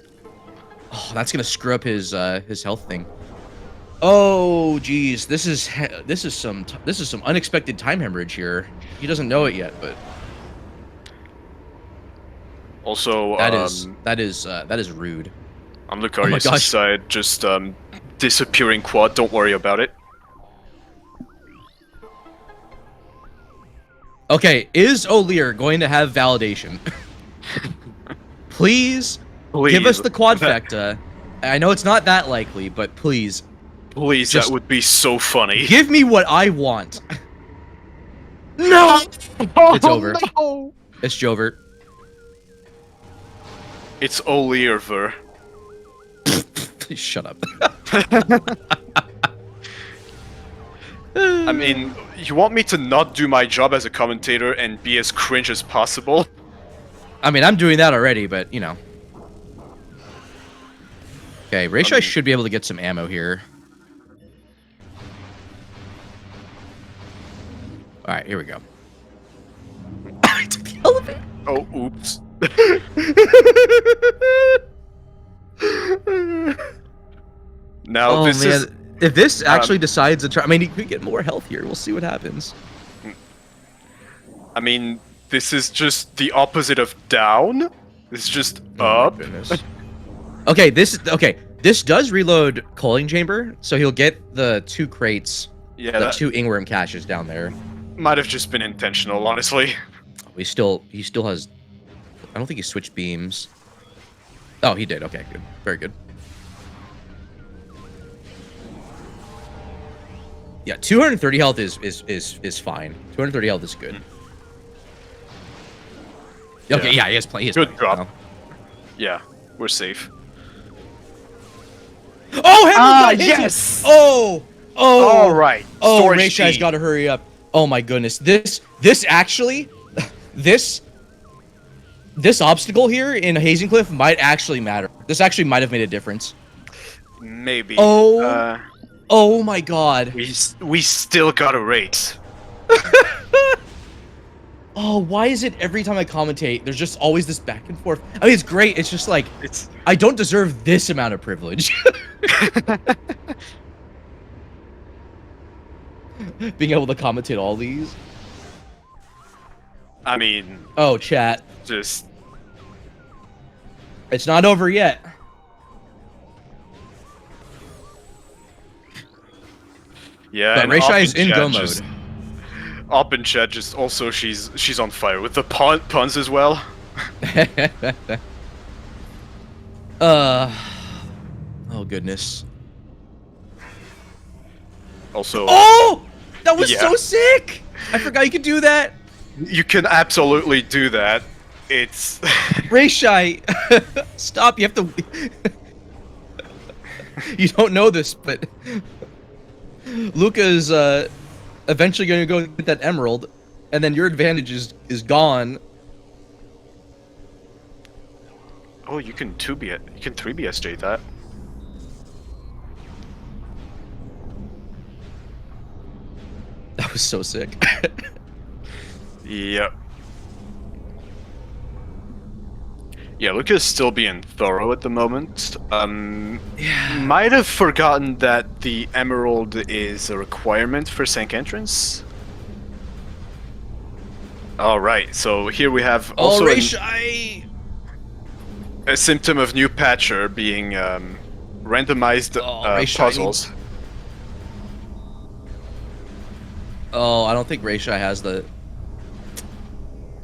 [SPEAKER 1] Oh, that's gonna screw up his health thing. Oh, geez, this is some unexpected time hemorrhage here. He doesn't know it yet, but
[SPEAKER 2] also
[SPEAKER 1] that is rude.
[SPEAKER 2] On Lucarius' side, just disappearing quad. Don't worry about it.
[SPEAKER 1] Okay, is O'Lear going to have validation? Please give us the quadfecta. I know it's not that likely, but please.
[SPEAKER 2] Please, that would be so funny.
[SPEAKER 1] Give me what I want. No! It's over.
[SPEAKER 2] No.
[SPEAKER 1] It's Jovert.
[SPEAKER 2] It's O'Lear.
[SPEAKER 1] Shut up.
[SPEAKER 2] I mean, you want me to not do my job as a commentator and be as cringe as possible?
[SPEAKER 1] I mean, I'm doing that already, but, you know. Okay, Rayshai should be able to get some ammo here. Alright, here we go. I took the elevator!
[SPEAKER 2] Oh, oops. Now, this is...
[SPEAKER 1] If this actually decides to try... I mean, he could get more health here. We'll see what happens.
[SPEAKER 2] I mean, this is just the opposite of down. This is just up.
[SPEAKER 1] Okay, this does reload Coaling Chamber, so he'll get the 2 crates, the 2 Ingworm caches down there.
[SPEAKER 2] Might have just been intentional, honestly.
[SPEAKER 1] He still has... I don't think he switched beams. Oh, he did. Okay, good. Very good. Yeah, 230 health is fine. 230 health is good. Okay, yeah, he has plenty.
[SPEAKER 2] Good drop. Yeah, we're safe.
[SPEAKER 1] Oh, yes! Oh!
[SPEAKER 2] All right.
[SPEAKER 1] Oh, Rayshai's got to hurry up. Oh my goodness. This actually, this obstacle here in Hazing Cliff might actually matter. This actually might have made a difference.
[SPEAKER 2] Maybe.
[SPEAKER 1] Oh. Oh my god.
[SPEAKER 2] We still got a race.
[SPEAKER 1] Oh, why is it every time I commentate, there's just always this back and forth? I mean, it's great. It's just like, I don't deserve this amount of privilege. Being able to commentate all these.
[SPEAKER 2] I mean...
[SPEAKER 1] Oh, chat.
[SPEAKER 2] Just...
[SPEAKER 1] It's not over yet.
[SPEAKER 2] Yeah,
[SPEAKER 1] but Rayshai is in go mode.
[SPEAKER 2] Up in chat, just also she's on fire with the puns as well.
[SPEAKER 1] Oh goodness.
[SPEAKER 2] Also.
[SPEAKER 1] Oh, that was so sick! I forgot you could do that.
[SPEAKER 2] You can absolutely do that. It's
[SPEAKER 1] Rayshai, stop! You have to. You don't know this, but Luca is eventually going to go get that emerald, and then your advantage is gone.
[SPEAKER 2] Oh, you can 3BSJ that.
[SPEAKER 1] was so sick.
[SPEAKER 2] Yep. Yeah, Luca's still being thorough at the moment.
[SPEAKER 1] Yeah.
[SPEAKER 2] Might have forgotten that the emerald is a requirement for Sank entrance. All right, so here we have also
[SPEAKER 1] rayshai!
[SPEAKER 2] a symptom of new patcher being randomized puzzles.
[SPEAKER 1] Oh, I don't think rayshai has the...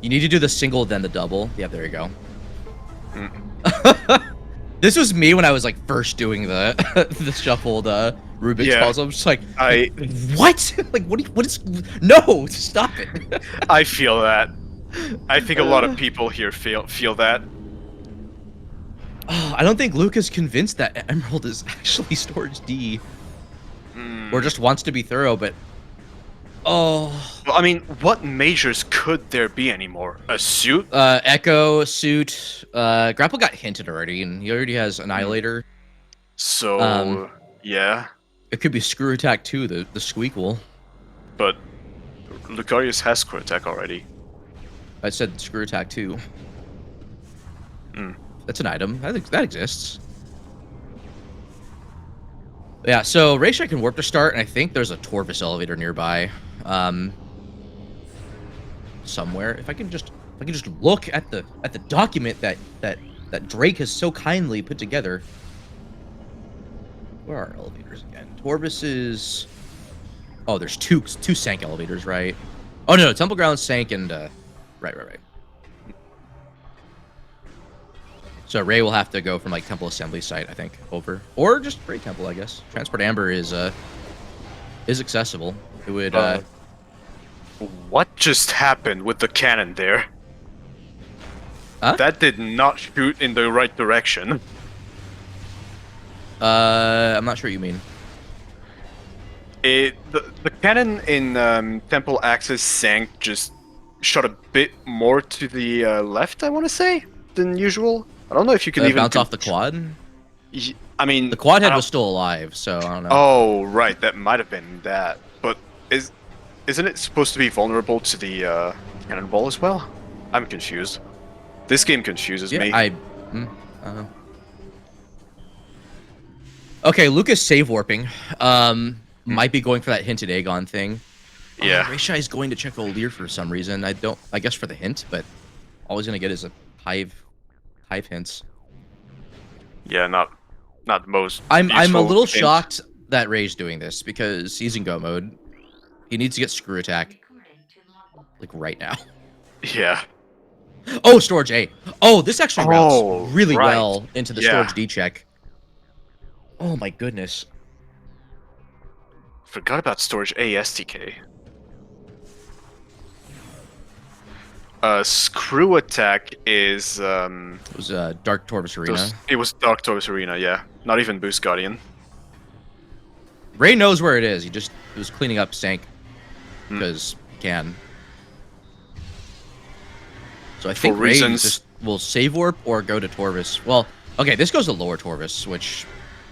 [SPEAKER 1] You need to do the single, then the double. Yeah, there you go. This was me when I was like first doing the the shuffled Rubik's puzzle. I'm just like, what? Like, what is? No, stop it.
[SPEAKER 2] I feel that. I think a lot of people here feel that.
[SPEAKER 1] Oh, I don't think Luke is convinced that Emerald is actually storage D, or just wants to be thorough. But well,
[SPEAKER 2] I mean, what majors could there be anymore? A suit?
[SPEAKER 1] Echo, suit. Grapple got hinted already, and he already has Annihilator.
[SPEAKER 2] So yeah,
[SPEAKER 1] it could be Screw Attack too, the Squeakle.
[SPEAKER 2] But Lucarius has Screw Attack already.
[SPEAKER 1] I said Screw Attack too. That's an item. I think that exists. Yeah, so rayshai can warp to start, and I think there's a Torvis elevator nearby. Somewhere. If I can just look at the document that Drake has so kindly put together. Where are elevators again? Torvis is... Oh, there's two Sank elevators, right? Oh no, Temple Ground, Sank, and right. So Ray will have to go from like Temple Assembly site, I think, over, or just Ray Temple, I guess. Transport Amber is accessible. It would.
[SPEAKER 2] What just happened with the cannon there?
[SPEAKER 1] Huh?
[SPEAKER 2] That did not shoot in the right direction.
[SPEAKER 1] I'm not sure what you mean.
[SPEAKER 2] The cannon in Temple Axis Sank just shot a bit more to the left, I want to say, than usual. I don't know if you can even
[SPEAKER 1] bounce off the quad.
[SPEAKER 2] I mean,
[SPEAKER 1] the quad head was still alive, so I don't know.
[SPEAKER 2] Oh, right, that might have been that. But isn't it supposed to be vulnerable to the cannonball as well? I'm confused. This game confuses me.
[SPEAKER 1] I don't know. Okay, Lucas save warping. Might be going for that hinted Aegon thing.
[SPEAKER 2] Yeah.
[SPEAKER 1] rayshai is going to check O'Lear for some reason. I guess for the hint, but all he's gonna get is a hive hints.
[SPEAKER 2] Yeah, not the most.
[SPEAKER 1] I'm a little shocked that Ray's doing this because he's in go mode. He needs to get Screw Attack like right now.
[SPEAKER 2] Yeah.
[SPEAKER 1] Oh, storage A. Oh, this actually routes really well into the storage D check. Oh my goodness.
[SPEAKER 2] Forgot about storage A STK. Screw Attack is
[SPEAKER 1] it was Dark Torvis Arena.
[SPEAKER 2] It was Dark Torvis Arena, yeah. Not even Boost Guardian.
[SPEAKER 1] Ray knows where it is. He was cleaning up Sank because he can. So I think Ray just will save warp or go to Torvis. Well, okay, this goes to lower Torvis, which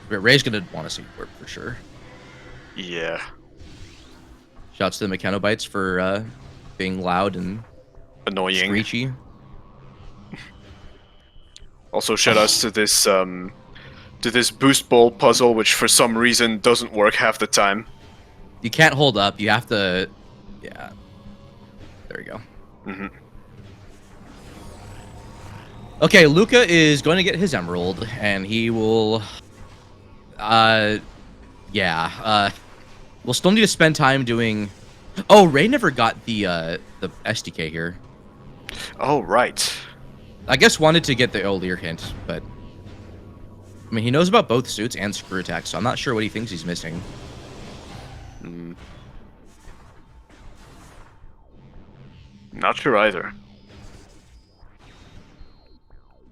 [SPEAKER 1] Ray's gonna want to save warp for sure.
[SPEAKER 2] Yeah.
[SPEAKER 1] Shouts to the Mechanobites for being loud and
[SPEAKER 2] annoying,
[SPEAKER 1] screechy.
[SPEAKER 2] Also, shoutouts to this boost ball puzzle, which for some reason doesn't work half the time.
[SPEAKER 1] You can't hold up. You have to. Yeah. There you go. Okay, Luca is going to get his emerald, and he will. Yeah. We'll still need to spend time doing. Oh, Ray never got the SDK here.
[SPEAKER 2] Oh, right.
[SPEAKER 1] I guess wanted to get the O'Lear hint, but I mean, he knows about both suits and Screw Attack, so I'm not sure what he thinks he's missing.
[SPEAKER 2] Not sure either.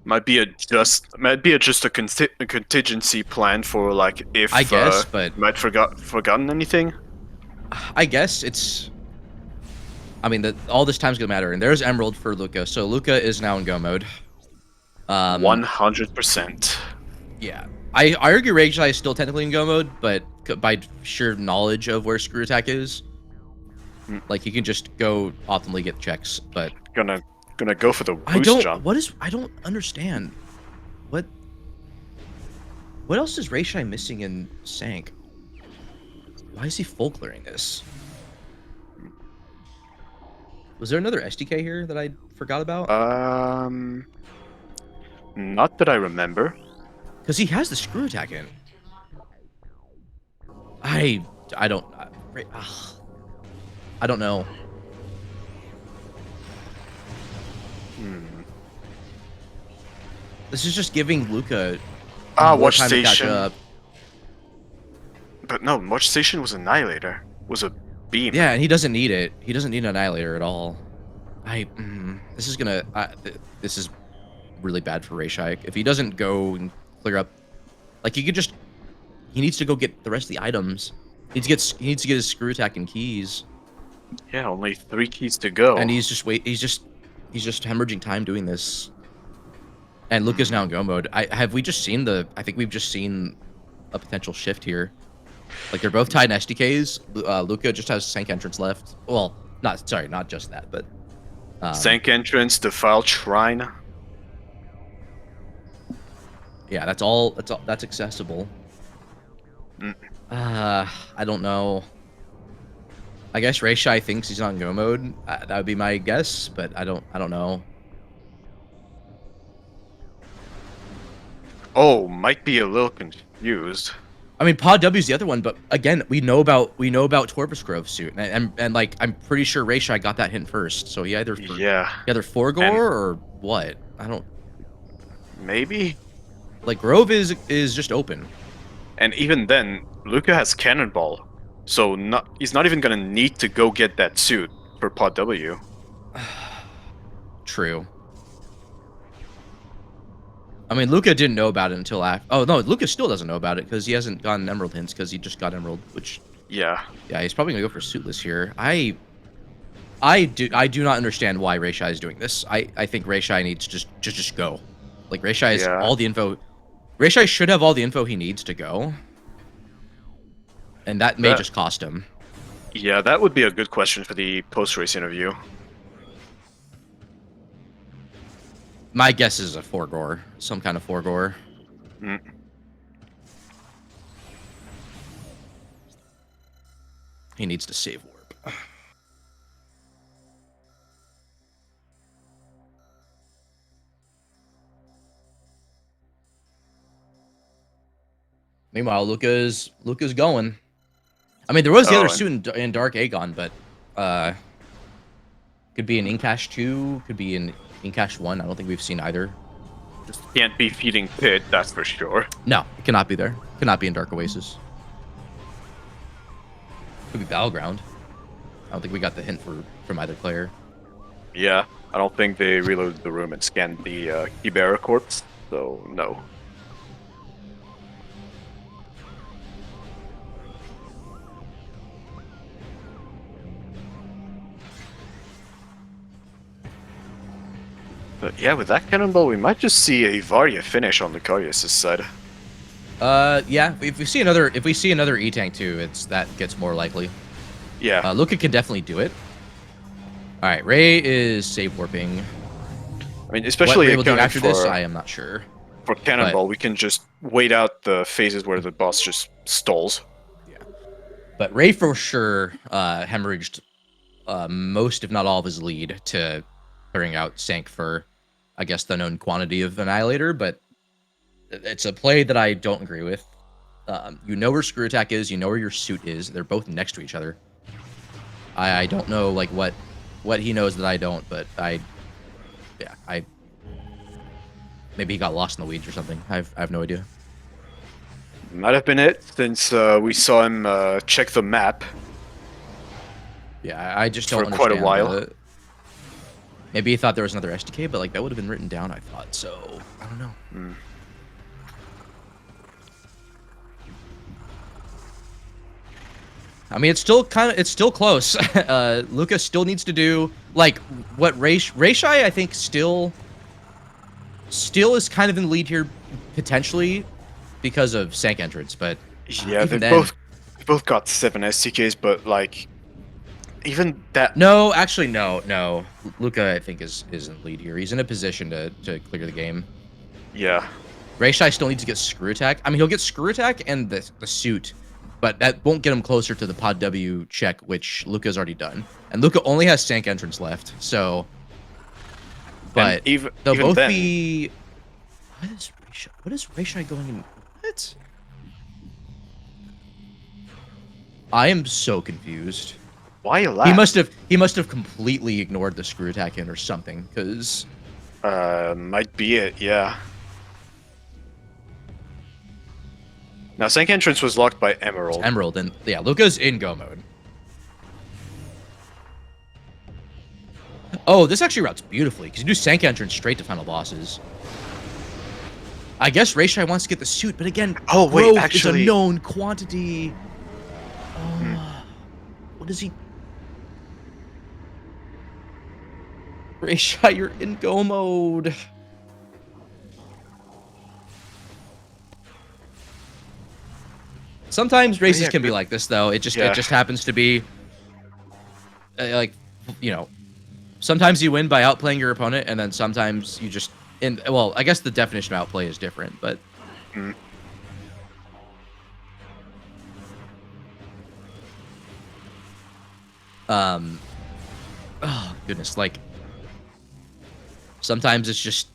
[SPEAKER 2] Might be just a contingency plan for like if
[SPEAKER 1] I guess, but
[SPEAKER 2] might forgotten anything.
[SPEAKER 1] I guess it's. I mean, all this time's gonna matter, and there's Emerald for Luca, so Luca is now in go mode.
[SPEAKER 2] 100%.
[SPEAKER 1] Yeah, I argue Rage is still technically in go mode, but by sheer knowledge of where Screw Attack is,
[SPEAKER 2] Mm.
[SPEAKER 1] Like he can just go optimally get checks, but
[SPEAKER 2] Gonna go for the boost jump.
[SPEAKER 1] I don't understand. What else is rayshai missing in Sank? Why is he full clearing this? Was there another SDK here that I forgot about?
[SPEAKER 2] Not that I remember.
[SPEAKER 1] Because he has the screw attack in. I don't I don't know. This is just giving Luca more
[SPEAKER 2] Watch
[SPEAKER 1] time to catch
[SPEAKER 2] station.
[SPEAKER 1] up.
[SPEAKER 2] But no, watch station was Annihilator. Was a beam.
[SPEAKER 1] Yeah, and he doesn't need it. He doesn't need an Annihilator at all. This is gonna this is really bad for rayshai. If he doesn't go and clear up, like he needs to go get the rest of the items. He needs to get his screw attack and keys.
[SPEAKER 2] Yeah, only 3 keys to go.
[SPEAKER 1] And he's just hemorrhaging time doing this. And Luca's now in go mode. I think we've just seen a potential shift here. Like they're both tied in SDKs. Luca just has Sank entrance left. Well, not just that, but
[SPEAKER 2] Sank entrance, defiled shrine.
[SPEAKER 1] Yeah, that's accessible. I don't know. I guess rayshai thinks he's on go mode. That would be my guess, but I don't know.
[SPEAKER 2] Oh, might be a little confused.
[SPEAKER 1] I mean, Pod W's the other one, but again, we know about Torpus Grove suit, and like I'm pretty sure rayshai got that hint first, so he either Forgore or what? I don't.
[SPEAKER 2] Maybe.
[SPEAKER 1] Like Grove is just open,
[SPEAKER 2] and even then, Luca has Cannonball, so he's not even gonna need to go get that suit for Pod W.
[SPEAKER 1] True. I mean, Luca didn't know about it until after. Oh no, Luca still doesn't know about it because he hasn't gotten Emerald hints because he just got Emerald, which.
[SPEAKER 2] Yeah,
[SPEAKER 1] he's probably gonna go for suitless here. I do not understand why rayshai is doing this. I think rayshai needs to just go. Like rayshai is all the info. Rayshai should have all the info he needs to go. And that may just cost him.
[SPEAKER 2] Yeah, that would be a good question for the post-race interview.
[SPEAKER 1] My guess is a Forgore. Some kind of Forgore. He needs to save warp. Meanwhile, Luca's going. I mean, there was the other suit in Dark Aegon, but could be an Incash 2, could be an Incash 1. I don't think we've seen either.
[SPEAKER 2] Just can't be feeding Pit, that's for sure.
[SPEAKER 1] No, it cannot be there. Cannot be in Dark Oasis. Could be Battleground. I don't think we got the hint from either player.
[SPEAKER 2] Yeah, I don't think they reloaded the room and scanned the Kibera corpse, so no. But yeah, with that Cannonball, we might just see a Varya finish on Lucarius' side.
[SPEAKER 1] Yeah. If we see another E-Tank too, that gets more likely.
[SPEAKER 2] Yeah.
[SPEAKER 1] Luca can definitely do it. All right, Ray is save warping.
[SPEAKER 2] I mean, especially
[SPEAKER 1] what Ray will do after this, I am not sure.
[SPEAKER 2] For Cannonball, we can just wait out the phases where the boss just stalls.
[SPEAKER 1] Yeah. But Ray for sure hemorrhaged most, if not all, of his lead to clearing out Sank for, I guess, the known quantity of Annihilator, but it's a play that I don't agree with. You know where Screw Attack is, you know where your suit is. They're both next to each other. I don't know like what he knows that I don't, but maybe he got lost in the weeds or something. I have no idea.
[SPEAKER 2] Might have been it, since we saw him check the map.
[SPEAKER 1] Yeah, I just don't understand.
[SPEAKER 2] For quite a while.
[SPEAKER 1] Maybe he thought there was another SDK, but like that would have been written down, I thought. So I don't know. I mean, it's still close. Lucas still needs to do like what rayshai. I think still is kind of in the lead here potentially because of Sank entrance, but
[SPEAKER 2] yeah, they both got 7 STKs, but like even that.
[SPEAKER 1] No, actually, no. Luca, I think, is in lead here. He's in a position to clear the game.
[SPEAKER 2] Yeah.
[SPEAKER 1] Rayshai still needs to get screw attack. I mean, he'll get screw attack and the suit, but that won't get him closer to the pod W check, which Luca's already done. And Luca only has Sank entrance left, so. But they'll both
[SPEAKER 2] then,
[SPEAKER 1] be. What is Rayshai going in? What? I am so confused.
[SPEAKER 2] Why you laugh?
[SPEAKER 1] He must have completely ignored the screw attack in or something, because.
[SPEAKER 2] Might be it. Yeah. Now, Sank entrance was locked by Emerald.
[SPEAKER 1] It's Emerald, and yeah, Luca's in go mode. Oh, this actually routes beautifully, because you do Sank entrance straight to final bosses. I guess Rayshai wants to get the suit, but again,
[SPEAKER 2] oh wait,
[SPEAKER 1] growth
[SPEAKER 2] actually,
[SPEAKER 1] is a known quantity. What is he? Rayshai, you're in go mode. Sometimes races can be like this, though. It just happens to be like, you know, sometimes you win by outplaying your opponent, and then sometimes you just well, I guess the definition of outplay is different, but oh goodness, like sometimes it's just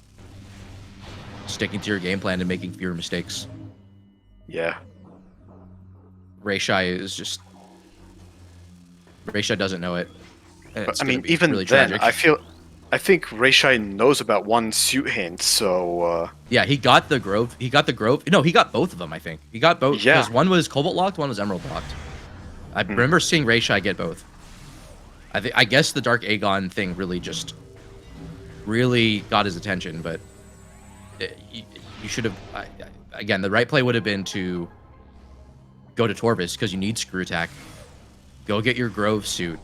[SPEAKER 1] sticking to your game plan and making fewer mistakes.
[SPEAKER 2] Yeah.
[SPEAKER 1] Rayshai doesn't know it.
[SPEAKER 2] But, I mean, even really then, tragic. I think Rayshai knows about one suit hint, so
[SPEAKER 1] yeah, he got the Grove. No, he got both of them, I think. He got both.
[SPEAKER 2] Yeah.
[SPEAKER 1] Because one was Cobalt locked, one was Emerald locked. I remember seeing Rayshai get both. I guess the Dark Aegon thing really got his attention, but you should have again, the right play would have been to go to Torvis, because you need screw attack. Go get your Grove suit.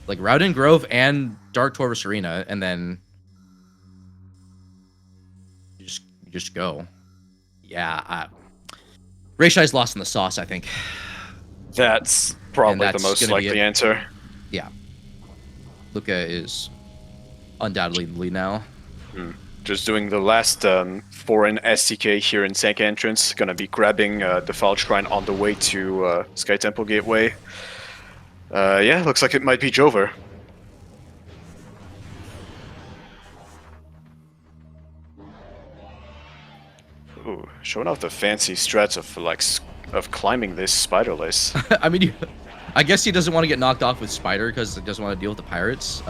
[SPEAKER 1] Like, route in Grove and Dark Torvis Arena, and then you just go. Yeah, Rayshai's lost in the sauce, I think.
[SPEAKER 2] That's probably the most likely answer.
[SPEAKER 1] Yeah. Luca is undoubtedly in the lead now.
[SPEAKER 2] Just doing the last foreign STK here in Sank entrance. Gonna be grabbing the Foul Shrine on the way to Sky Temple Gateway. Yeah, looks like it might be Jover. Ooh, showing off the fancy strats of climbing this spiderless.
[SPEAKER 1] I mean, I guess he doesn't want to get knocked off with Spider because he doesn't want to deal with the pirates.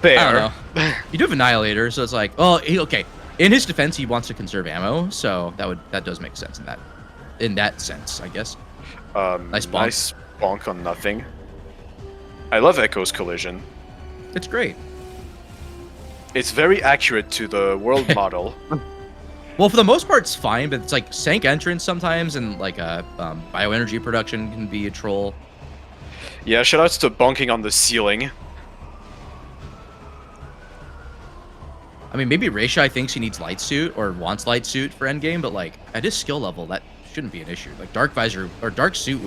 [SPEAKER 2] Fair.
[SPEAKER 1] I don't know. You do have Annihilator, so it's like, oh, okay. In his defense, he wants to conserve ammo, so that does make sense in that sense, I guess. Nice
[SPEAKER 2] bonk on nothing. I love Echo's collision.
[SPEAKER 1] It's great.
[SPEAKER 2] It's very accurate to the world model.
[SPEAKER 1] Well, for the most part, it's fine, but it's like Sank entrance sometimes, and like bioenergy production can be a troll.
[SPEAKER 2] Yeah, shoutouts to bonking on the ceiling.
[SPEAKER 1] I mean, maybe Rayshai thinks he needs Light Suit or wants Light Suit for endgame, but like at his skill level, that shouldn't be an issue. Like Dark Visor or Dark Suit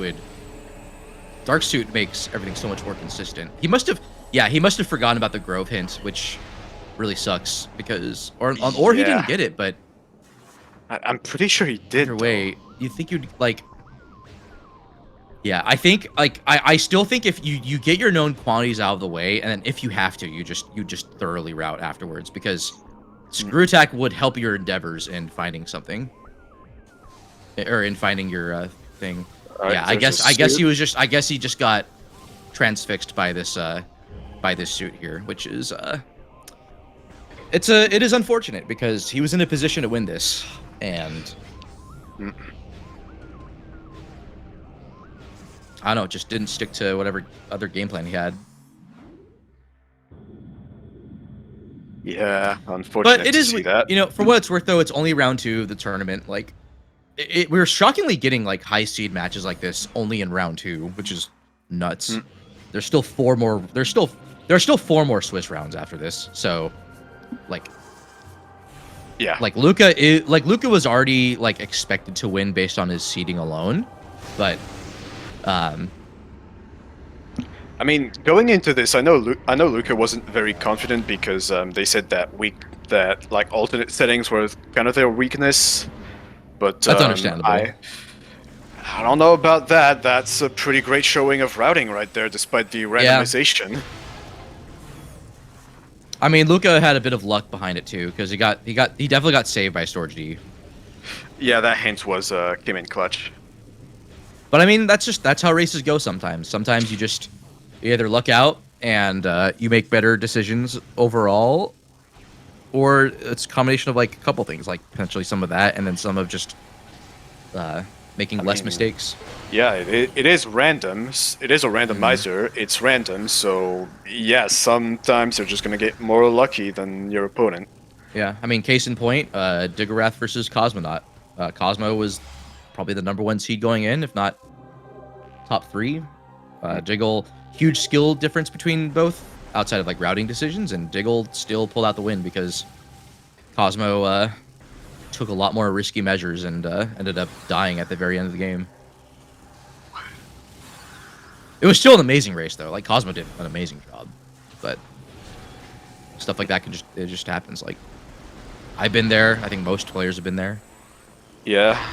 [SPEAKER 1] makes everything so much more consistent. He must have forgotten about the Grove hint, which really sucks because or he didn't get it, but
[SPEAKER 2] I'm pretty sure he did.
[SPEAKER 1] Either way, you think you'd like. Yeah, I think like I still think if you get your known quantities out of the way, and then if you have to, you just thoroughly route afterwards, because screw attack would help your endeavors in finding something, or in finding your thing. Yeah, I guess he just got transfixed by this suit here, which is it is unfortunate because he was in a position to win this, and I don't know, it just didn't stick to whatever other game plan he had.
[SPEAKER 2] Yeah, unfortunate.
[SPEAKER 1] But it is,
[SPEAKER 2] that.
[SPEAKER 1] You know, for what it's worth, though, it's only round 2 of the tournament. Like, we're shockingly getting like high seed matches like this only in round 2, which is nuts. There's still 4 more. There's still 4 more Swiss rounds after this. So, like,
[SPEAKER 2] yeah,
[SPEAKER 1] like Luca was already like expected to win based on his seeding alone, but
[SPEAKER 2] I mean, going into this, I know Luca wasn't very confident because they said that like alternate settings were kind of their weakness. But
[SPEAKER 1] That's understandable.
[SPEAKER 2] I don't know about that. That's a pretty great showing of routing right there, despite the randomization.
[SPEAKER 1] I mean, Luca had a bit of luck behind it too, because he definitely got saved by Storage D.
[SPEAKER 2] Yeah, that hint was came in clutch.
[SPEAKER 1] But I mean, that's how races go sometimes. Sometimes you either luck out and you make better decisions overall, or it's a combination of like a couple things, like potentially some of that, and then some of just making less mistakes.
[SPEAKER 2] Yeah, it is random. It is a randomizer. It's random, so yeah, sometimes you're just gonna get more lucky than your opponent.
[SPEAKER 1] Yeah, I mean, case in point, Diggorath versus Cosmonaut. Cosmo was probably the #1 seed going in, if not top 3. Diggle, huge skill difference between both, outside of like routing decisions, and Diggle still pulled out the win because Cosmo took a lot more risky measures and ended up dying at the very end of the game. It was still an amazing race though. Like Cosmo did an amazing job, but stuff like that it just happens. Like I've been there. I think most players have been there.
[SPEAKER 2] Yeah,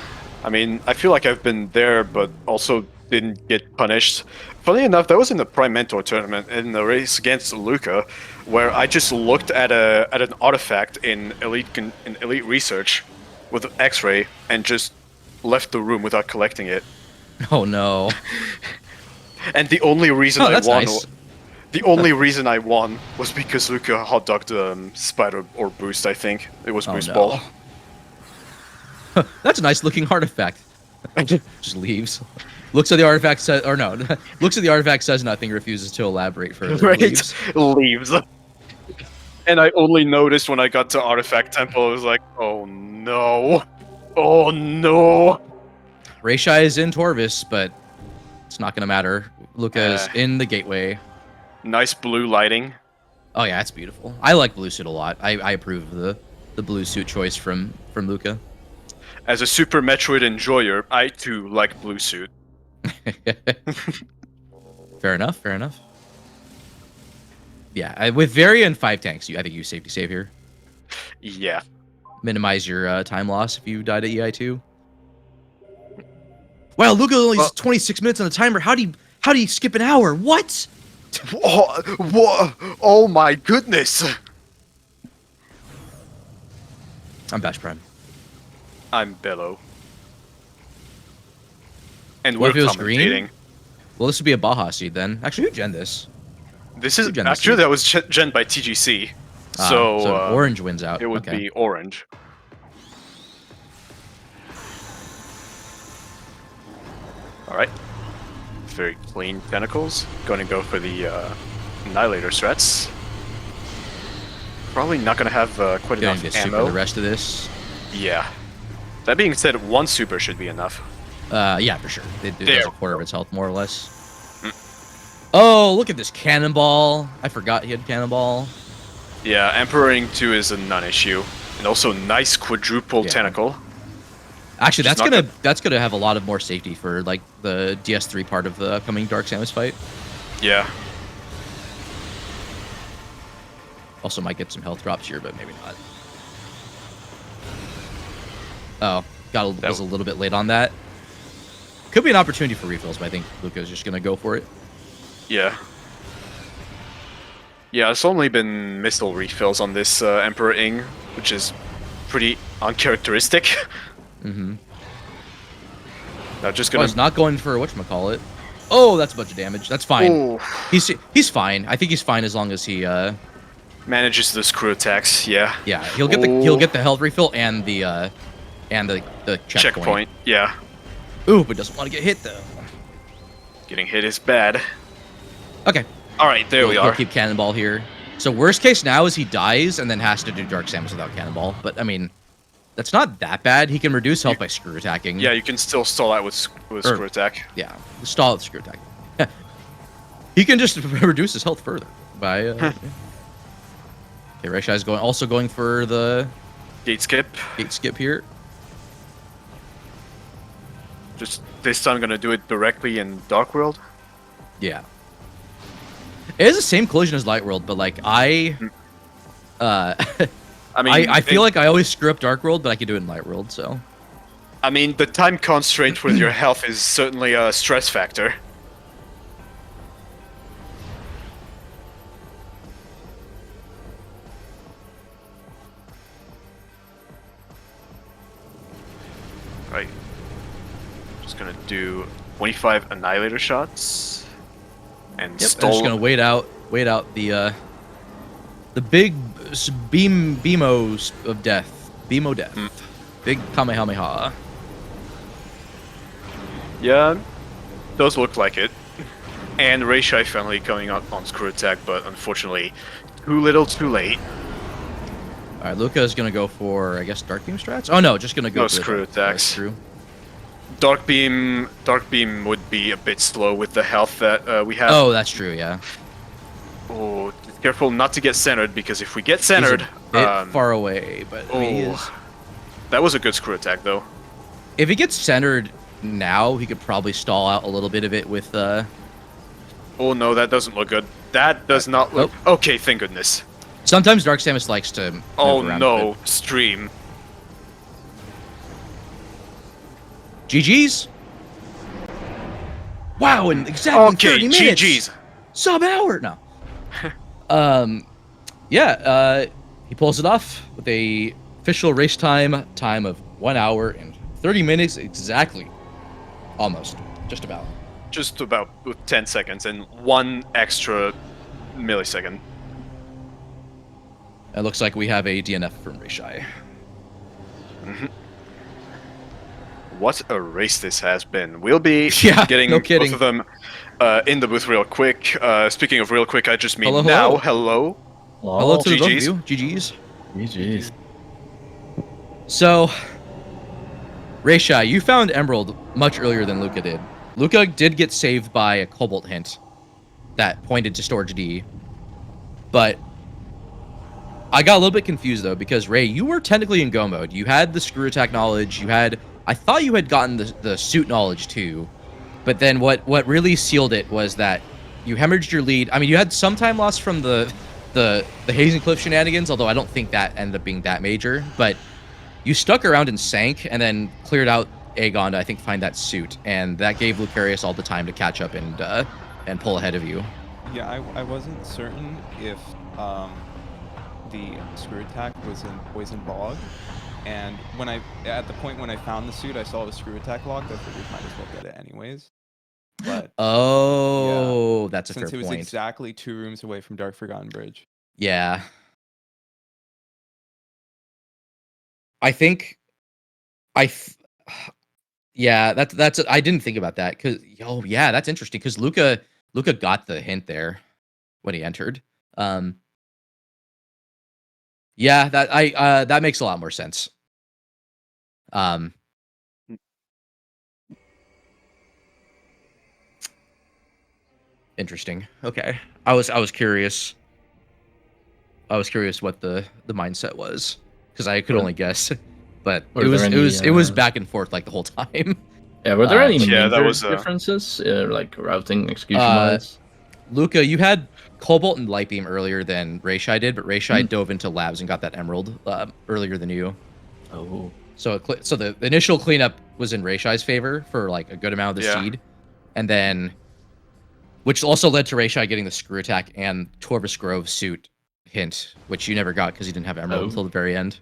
[SPEAKER 2] I mean, I feel like I've been there, but also didn't get punished. Funny enough, that was in the Prime Mentor tournament in the race against Luca, where I just looked at an artifact in Elite Research with X-ray and just left the room without collecting it.
[SPEAKER 1] Oh no!
[SPEAKER 2] And the only reason I won,
[SPEAKER 1] nice.
[SPEAKER 2] the only reason I won was because Luca hot-dogged Spider or Boost. I think it was Boost Ball.
[SPEAKER 1] That's a nice looking artifact. Just leaves. Looks at the artifact says, or no, looks at the artifact says nothing, refuses to elaborate further.
[SPEAKER 2] Right, leaves. And I only noticed when I got to Artifact Temple, I was like, oh no. Oh no.
[SPEAKER 1] rayshai is in Torvis, but it's not going to matter. Luca is in the gateway.
[SPEAKER 2] Nice blue lighting.
[SPEAKER 1] Oh yeah, it's beautiful. I like blue suit a lot. I approve of the blue suit choice from Luca.
[SPEAKER 2] As a Super Metroid enjoyer, I too like blue suit.
[SPEAKER 1] Fair enough, fair enough. Yeah, with Varia and 5 tanks, I think you safety save here.
[SPEAKER 2] Yeah.
[SPEAKER 1] Minimize your time loss if you died at EI2. Wow, Luca only has 26 minutes on the timer. How do you skip an hour? What?
[SPEAKER 2] Oh my goodness!
[SPEAKER 1] I'm Bash Prime.
[SPEAKER 2] I'm Bello. And
[SPEAKER 1] What
[SPEAKER 2] we're
[SPEAKER 1] if it was
[SPEAKER 2] commentating.
[SPEAKER 1] green? Well, this would be a Baja seed then. Actually, who gen this?
[SPEAKER 2] This is actually that was gen by TGC. So
[SPEAKER 1] orange wins out.
[SPEAKER 2] It would be orange. All right. Very clean tentacles. Going to go for the Annihilator threats. Probably not going to have quite enough ammo.
[SPEAKER 1] For the rest of this.
[SPEAKER 2] Yeah. That being said, 1 super should be enough.
[SPEAKER 1] Yeah, for sure. It does a quarter of its health, more or less. Oh, look at this cannonball. I forgot he had cannonball.
[SPEAKER 2] Yeah, Emperoring 2 is a non-issue. And also nice quadruple tentacle.
[SPEAKER 1] Actually, that's gonna have a lot of more safety for like the DS3 part of the upcoming Dark Samus fight.
[SPEAKER 2] Yeah.
[SPEAKER 1] Also might get some health drops here, but maybe not. Oh, was a little bit late on that. Could be an opportunity for refills, but I think Luca's just gonna go for it.
[SPEAKER 2] Yeah. Yeah, it's only been missile refills on this Emperor Ing, which is pretty uncharacteristic.
[SPEAKER 1] Mm-hmm.
[SPEAKER 2] Now just gonna...
[SPEAKER 1] he's not going for whatchamacallit. Oh, that's a bunch of damage. That's fine. Ooh. He's fine. I think he's fine as long as he
[SPEAKER 2] manages the screw attacks. Yeah.
[SPEAKER 1] Yeah, he'll get the health refill and the checkpoint.
[SPEAKER 2] Yeah.
[SPEAKER 1] Ooh, but doesn't want to get hit though.
[SPEAKER 2] Getting hit is bad.
[SPEAKER 1] Okay.
[SPEAKER 2] All right, there we are.
[SPEAKER 1] He'll keep Cannonball here. So worst case now is he dies and then has to do Dark Samus without Cannonball. But I mean, that's not that bad. He can reduce health by screw attacking.
[SPEAKER 2] Yeah, you can still stall out with screw attack.
[SPEAKER 1] Yeah, stall with screw attack. He can just reduce his health further by. Okay, rayshai is also going for the
[SPEAKER 2] gate skip.
[SPEAKER 1] Gate skip here.
[SPEAKER 2] Just this time, gonna do it directly in Dark World.
[SPEAKER 1] Yeah. It is the same collision as Light World, but like I
[SPEAKER 2] I mean,
[SPEAKER 1] I feel like I always screw up Dark World, but I can do it in Light World, so.
[SPEAKER 2] I mean, the time constraint with your health is certainly a stress factor. Right. Just gonna do 25 Annihilator shots. And
[SPEAKER 1] Yep, I'm
[SPEAKER 2] stall.
[SPEAKER 1] just gonna wait out the big beamos of death. Beamo death. Big Kamehameha.
[SPEAKER 2] Yeah, does look like it. And rayshai finally coming out on screw attack, but unfortunately, too little, too late.
[SPEAKER 1] Alright, Luca is gonna go for, I guess, Dark Beam strats? Oh no, just gonna go
[SPEAKER 2] No
[SPEAKER 1] for
[SPEAKER 2] screw attacks.
[SPEAKER 1] Screw.
[SPEAKER 2] Dark Beam would be a bit slow with the health that we have.
[SPEAKER 1] Oh, that's true, yeah.
[SPEAKER 2] Oh, just careful not to get centered, because if we get centered...
[SPEAKER 1] He's a bit far away, but he is...
[SPEAKER 2] That was a good screw attack, though.
[SPEAKER 1] If he gets centered now, he could probably stall out a little bit of it with...
[SPEAKER 2] Oh no, that doesn't look good. That does not look...
[SPEAKER 1] Oh.
[SPEAKER 2] Okay, thank goodness.
[SPEAKER 1] Sometimes Dark Samus likes to move around
[SPEAKER 2] no,
[SPEAKER 1] a bit.
[SPEAKER 2] stream.
[SPEAKER 1] GG's? Wow, in exactly 30 minutes!
[SPEAKER 2] GG's.
[SPEAKER 1] Sub-hour! No. He pulls it off with a official race time of 1 hour and 30 minutes exactly. Almost. Just about.
[SPEAKER 2] Just about with 10 seconds and 1 extra millisecond.
[SPEAKER 1] It looks like we have a DNF from rayshai.
[SPEAKER 2] What a race this has been. We'll be getting
[SPEAKER 1] no kidding.
[SPEAKER 2] both of them in the booth real quick. Speaking of real quick, I just mean
[SPEAKER 1] Hello,
[SPEAKER 2] now.
[SPEAKER 1] hello.
[SPEAKER 2] Hello.
[SPEAKER 1] Hello to the both of
[SPEAKER 2] GG's.
[SPEAKER 1] you. GG's.
[SPEAKER 3] GG's.
[SPEAKER 1] So, rayshai, you found Emerald much earlier than Luca did. Luca did get saved by a Cobalt hint that pointed to Storage D. But I got a little bit confused, though, because, Ray, you were technically in go mode. You had the screw attack knowledge. You had... I thought you had gotten the suit knowledge, too. But then what really sealed it was that you hemorrhaged your lead. I mean, you had some time loss from the Hazing Cliff shenanigans, although I don't think that ended up being that major. But you stuck around and sank, and then cleared out Aegon to, I think, find that suit. And that gave Lucarius all the time to catch up and pull ahead of you.
[SPEAKER 4] Yeah, I wasn't certain if the screw attack was in Poison Bog. And at the point when I found the suit, I saw the screw attack locked. I figured might as well get it anyways. But
[SPEAKER 1] that's a fair point.
[SPEAKER 4] Since it was exactly 2 rooms away from Dark Forgotten Bridge.
[SPEAKER 1] Yeah. I think yeah, that's I didn't think about that cuz that's interesting cuz Luca got the hint there when he entered. Yeah, that makes a lot more sense. Interesting. Okay. I was curious. I was curious what the mindset was because I could only guess, but it was back and forth like the whole time.
[SPEAKER 3] Yeah, were there any major
[SPEAKER 2] that was,
[SPEAKER 3] differences, like routing execution-wise?
[SPEAKER 1] Luca, you had Cobalt and Light Beam earlier than rayshai did, but rayshai dove into labs and got that Emerald earlier than you.
[SPEAKER 3] Oh.
[SPEAKER 1] So the initial cleanup was in rayshai's favor for like a good amount of the seed, and then, which also led to rayshai getting the screw attack and Torvus Grove suit hint, which you never got because you didn't have Emerald until the very end.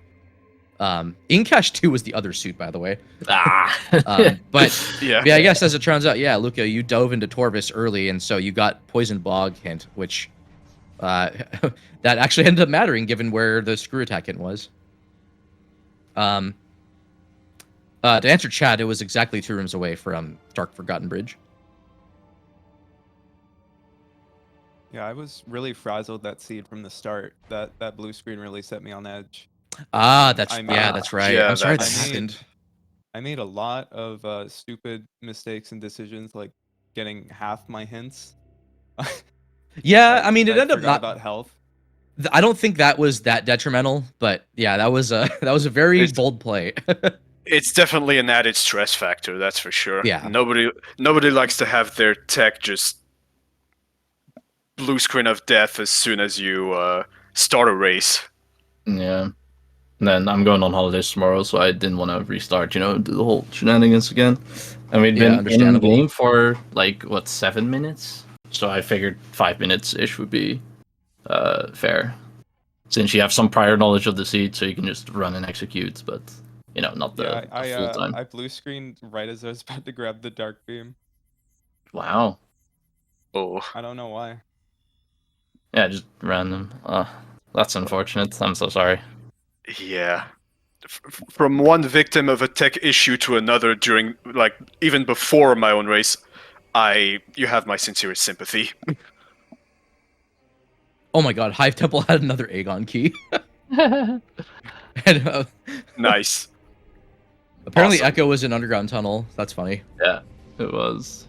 [SPEAKER 1] Incash 2 was the other suit, by the way. But I guess as it turns out, Luca, you dove into Torvus early, and so you got Poison Bog hint, which that actually ended up mattering given where the screw attack hint was. To answer chat, it was exactly 2 rooms away from Dark Forgotten Bridge.
[SPEAKER 4] Yeah, I was really frazzled that seed from the start. That blue screen really set me on edge.
[SPEAKER 1] That's right.
[SPEAKER 2] Yeah,
[SPEAKER 1] I'm sorry that happened.
[SPEAKER 4] I made a lot of stupid mistakes and decisions, like getting half my hints.
[SPEAKER 1] Yeah, I mean, it ended up not
[SPEAKER 4] about health.
[SPEAKER 1] I don't think that was that detrimental, but yeah, that was a very bold play.
[SPEAKER 2] It's definitely an added stress factor, that's for sure.
[SPEAKER 1] Yeah.
[SPEAKER 2] Nobody likes to have their tech just blue screen of death as soon as you start a race.
[SPEAKER 3] Yeah. And then I'm going on holidays tomorrow, so I didn't want to restart, do the whole shenanigans again. And we'd been in game for, like, 7 minutes? So I figured 5 minutes-ish would be fair. Since you have some prior knowledge of the seed, so you can just run and execute, but, not the full time.
[SPEAKER 4] I blue screened right as I was about to grab the dark beam.
[SPEAKER 3] Wow.
[SPEAKER 2] Oh.
[SPEAKER 4] I don't know why.
[SPEAKER 3] Yeah, just random. That's unfortunate. I'm so sorry.
[SPEAKER 2] Yeah. From one victim of a tech issue to another during, even before my own race, you have my sincerest sympathy.
[SPEAKER 1] Oh my god, Hive Temple had another Aegon key. And,
[SPEAKER 2] nice.
[SPEAKER 1] Apparently awesome. Echo was an underground tunnel. That's funny.
[SPEAKER 3] Yeah, it was.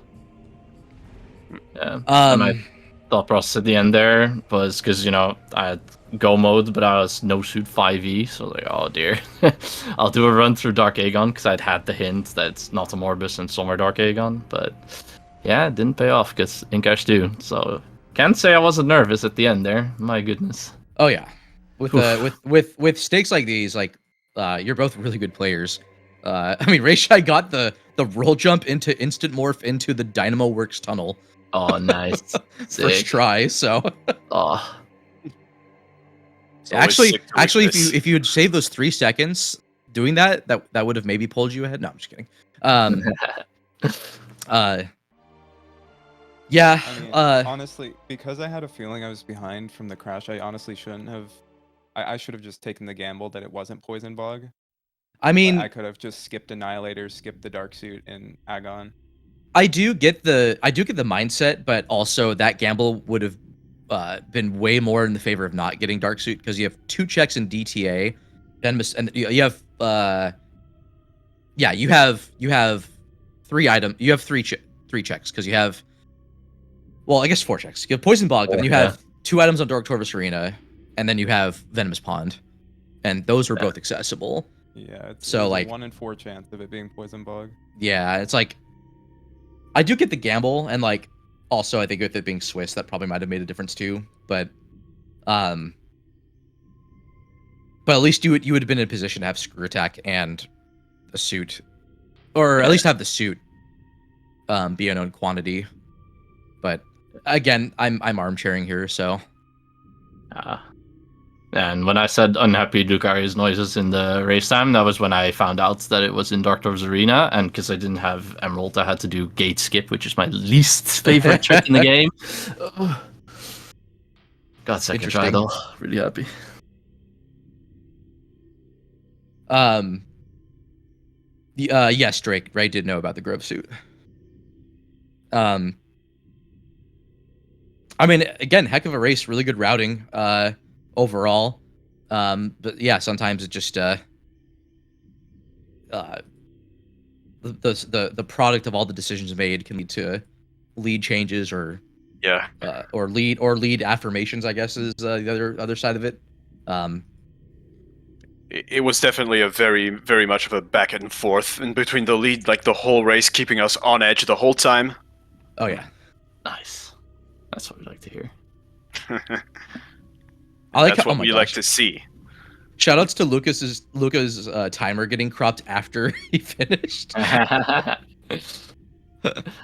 [SPEAKER 3] Yeah. My thought process at the end there was because, I had go mode, but I was no suit 5e, so like, oh dear. I'll do a run through Dark Aegon because I'd had the hint that it's not a Morbus and Summer Dark Aegon, but yeah, it didn't pay off because Inkash do. So can't say I wasn't nervous at the end there. My goodness.
[SPEAKER 1] Oh yeah, with stakes like these, you're both really good players. I mean, rayshai got the roll jump into instant morph into the Dynamo Works tunnel.
[SPEAKER 3] Oh, nice.
[SPEAKER 1] First try. So.
[SPEAKER 3] Oh.
[SPEAKER 1] Actually, if you had saved those 3 seconds doing that would have maybe pulled you ahead. No, I'm just kidding. Yeah.
[SPEAKER 4] I mean, honestly, because I had a feeling I was behind from the crash, I honestly shouldn't have. I should have just taken the gamble that it wasn't Poison Bog.
[SPEAKER 1] I mean,
[SPEAKER 4] I could have just skipped Annihilator, skipped the Dark Suit, and Agon.
[SPEAKER 1] I do get the mindset, but also that gamble would have been way more in the favor of not getting Dark Suit because you have 2 checks in DTA, and you have you have 3 items. You have 3 checks because you have, well, I guess 4 checks. You have Poison Bog, then you have 2 items on Dark Torvus Arena, and then you have Venomous Pond, and those were both accessible.
[SPEAKER 4] Yeah, it's
[SPEAKER 1] so
[SPEAKER 4] a 1 in 4 chance of it being Poison Bog.
[SPEAKER 1] Yeah, it's like I do get the gamble, and also I think with it being Swiss, that probably might have made a difference too. But at least you would have been in a position to have Screw Attack and a suit, or at least have the suit be a known quantity. But again, I'm armchairing here, so.
[SPEAKER 3] And when I said unhappy Lucarius noises in the race time, that was when I found out that it was in Dark Torvus Arena, and because I didn't have Emerald, I had to do Gate Skip, which is my least favorite trick in the game. Got second try though. Really happy.
[SPEAKER 1] Yes, Drake. Ray did know about the Grove suit. I mean, again, heck of a race, really good routing. Overall, but yeah, sometimes it just the product of all the decisions made can lead to lead changes or lead affirmations, I guess, is the other side of it.
[SPEAKER 2] It was definitely a very, very much of a back and forth in between the lead, like the whole race, keeping us on edge the whole time.
[SPEAKER 1] Oh yeah,
[SPEAKER 3] nice. That's what we like to hear.
[SPEAKER 2] That's what we like to see.
[SPEAKER 1] Shoutouts to Luca's timer getting cropped after he finished.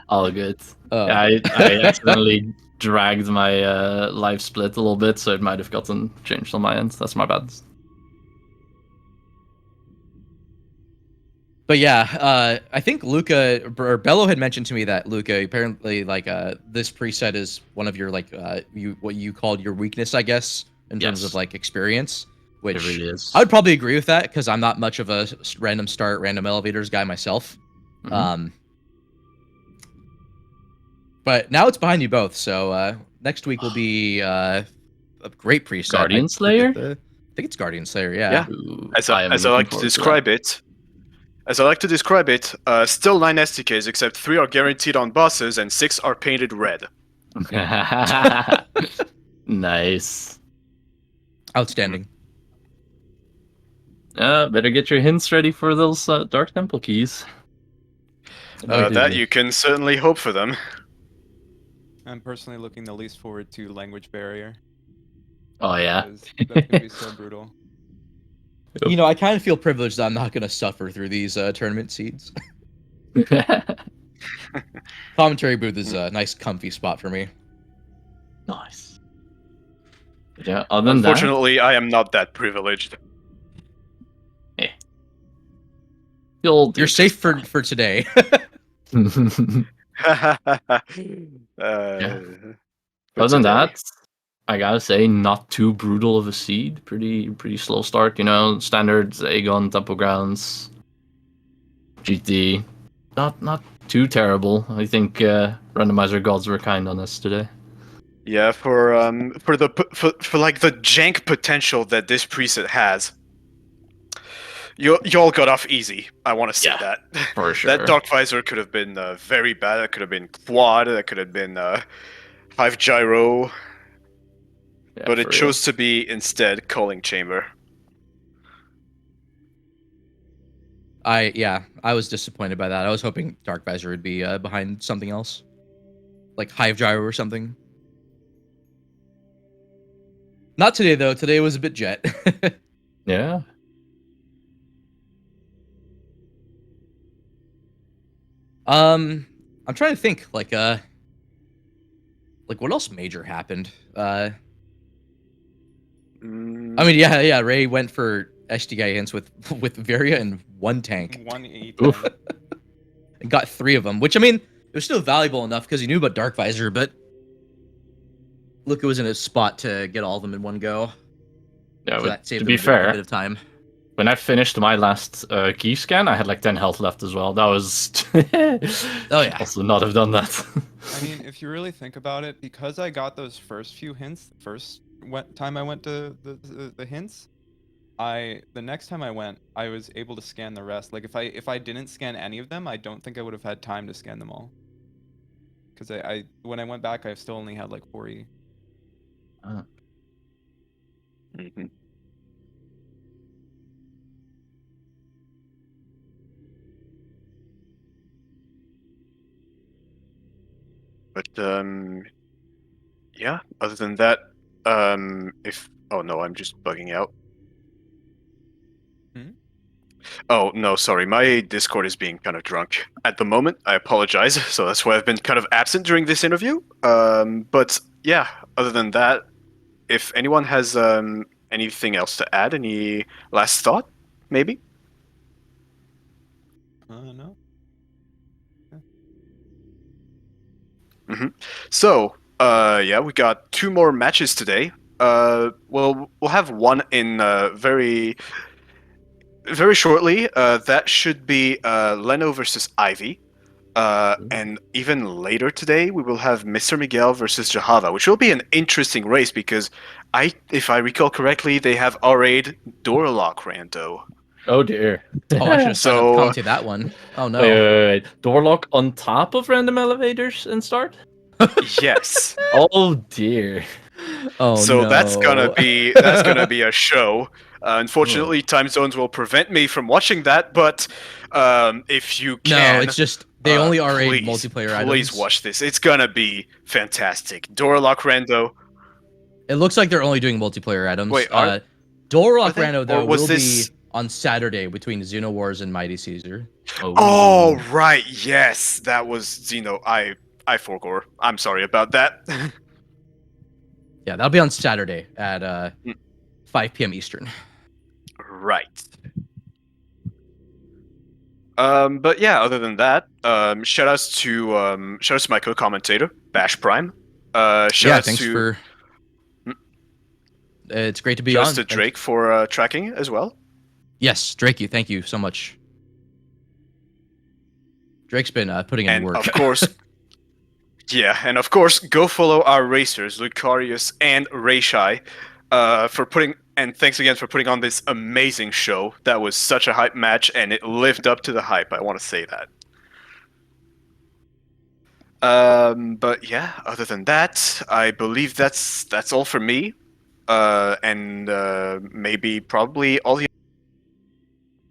[SPEAKER 3] All good. Yeah, I accidentally dragged my live split a little bit, so it might have gotten changed on my end. That's my bad.
[SPEAKER 1] But yeah, I think Luca or Bello had mentioned to me that Luca apparently this preset is one of your what you called your weakness, I guess, in terms of experience. Which
[SPEAKER 3] it really is.
[SPEAKER 1] I would probably agree with that because I'm not much of a random start, random elevators guy myself.
[SPEAKER 3] Mm-hmm.
[SPEAKER 1] But now it's behind you both, so next week will be a great preset.
[SPEAKER 3] Guardian Slayer?
[SPEAKER 1] I think it's Guardian Slayer, yeah.
[SPEAKER 3] Ooh,
[SPEAKER 2] as I like to describe it, still 9 STKs, except 3 are guaranteed on bosses and 6 are painted red.
[SPEAKER 3] Nice.
[SPEAKER 1] Outstanding.
[SPEAKER 3] Better get your hints ready for those Dark Temple keys.
[SPEAKER 2] That you can certainly hope for them.
[SPEAKER 4] I'm personally looking the least forward to language barrier.
[SPEAKER 3] Oh yeah.
[SPEAKER 4] That's gonna be so brutal.
[SPEAKER 1] You know, I kind of feel privileged that I'm not gonna suffer through these tournament seeds. Commentary booth is a nice, comfy spot for me.
[SPEAKER 3] Nice. But yeah. Other than
[SPEAKER 2] Unfortunately, I am not that privileged.
[SPEAKER 3] that, you're
[SPEAKER 1] safe for today.
[SPEAKER 3] Yeah. Other than that, I gotta say, not too brutal of a seed. Pretty slow start. You know, standards, Aegon, Temple Grounds, GT. Not too terrible. I think randomizer gods were kind on us today.
[SPEAKER 2] Yeah, for like the jank potential that this preset has, y'all got off easy. I want to say that.
[SPEAKER 3] For sure.
[SPEAKER 2] That Dark Visor could have been very bad. That could have been quad. That could have been Hive Gyro.
[SPEAKER 3] Yeah,
[SPEAKER 2] But it chose to be instead Calling Chamber.
[SPEAKER 1] I was disappointed by that. I was hoping Dark Visor would be behind something else, like Hive Gyro or something. Not today though. Today was a bit jet.
[SPEAKER 3] Yeah.
[SPEAKER 1] I'm trying to think like what else major happened. I mean, yeah. Ray went for SDI hints with Varia and one tank.
[SPEAKER 4] 180.
[SPEAKER 1] And got 3 of them, which I mean, it was still valuable enough because he knew about Dark Visor, but Luca was in a spot to get all of them in one go.
[SPEAKER 3] Yeah,
[SPEAKER 1] so that saved
[SPEAKER 3] to be
[SPEAKER 1] a
[SPEAKER 3] fair,
[SPEAKER 1] bit of time.
[SPEAKER 3] When I finished my last key scan, I had like 10 health left as well. That was
[SPEAKER 1] oh yeah.
[SPEAKER 3] Also not have done that.
[SPEAKER 4] I mean, if you really think about it, because I got those first few hints, the first time I went to the hints, the next time I went, I was able to scan the rest. Like if I didn't scan any of them, I don't think I would have had time to scan them all. Because I when I went back, I still only had like 40.
[SPEAKER 2] Mm-hmm. But yeah. Other than that, oh no, I'm just bugging out. Oh no, sorry, my Discord is being kind of drunk at the moment. I apologize. So that's why I've been kind of absent during this interview. But yeah. Other than that, if anyone has anything else to add, any last thought, maybe?
[SPEAKER 4] No.
[SPEAKER 2] Mm-hmm. So, yeah, we got 2 more matches today. We'll have one in very shortly. That should be Leno versus Ivy. And even later today, we will have Mr. Miguel versus Jahava, which will be an interesting race because if I recall correctly, they have RA'd Doorlock Rando.
[SPEAKER 3] Oh dear.
[SPEAKER 1] Oh, I should have signed up to commentate that one. Oh no.
[SPEAKER 3] Wait. Doorlock on top of random elevators and start?
[SPEAKER 2] Yes.
[SPEAKER 3] Oh dear.
[SPEAKER 1] Oh
[SPEAKER 2] so
[SPEAKER 1] no.
[SPEAKER 2] that's gonna be a show. Unfortunately, time zones will prevent me from watching that. But if you can,
[SPEAKER 1] no, it's just they only are multiplayer items.
[SPEAKER 2] Please watch this. It's gonna be fantastic. Doorlock Rando.
[SPEAKER 1] It looks like they're only doing multiplayer items.
[SPEAKER 2] Wait,
[SPEAKER 1] Doorlock Rando though will
[SPEAKER 2] be
[SPEAKER 1] on Saturday between Xeno Wars and Mighty Caesar.
[SPEAKER 2] Oh right, yes, that was Xeno. I forgot. I'm sorry about that.
[SPEAKER 1] Yeah, that'll be on Saturday at 5 p.m. Eastern.
[SPEAKER 2] Right. But yeah, other than that, shoutouts to my co-commentator Bash Prime.
[SPEAKER 1] Thanks for. It's great to be on.
[SPEAKER 2] Shoutouts to Drake for tracking as well.
[SPEAKER 1] Yes, Drake, thank you so much. Drake's been putting in work.
[SPEAKER 2] And of course, yeah, and of course, go follow our racers, Lucarius and rayshai, and thanks again for putting on this amazing show. That was such a hype match, and it lived up to the hype. I want to say that. But yeah, other than that, I believe that's all for me. And maybe probably all the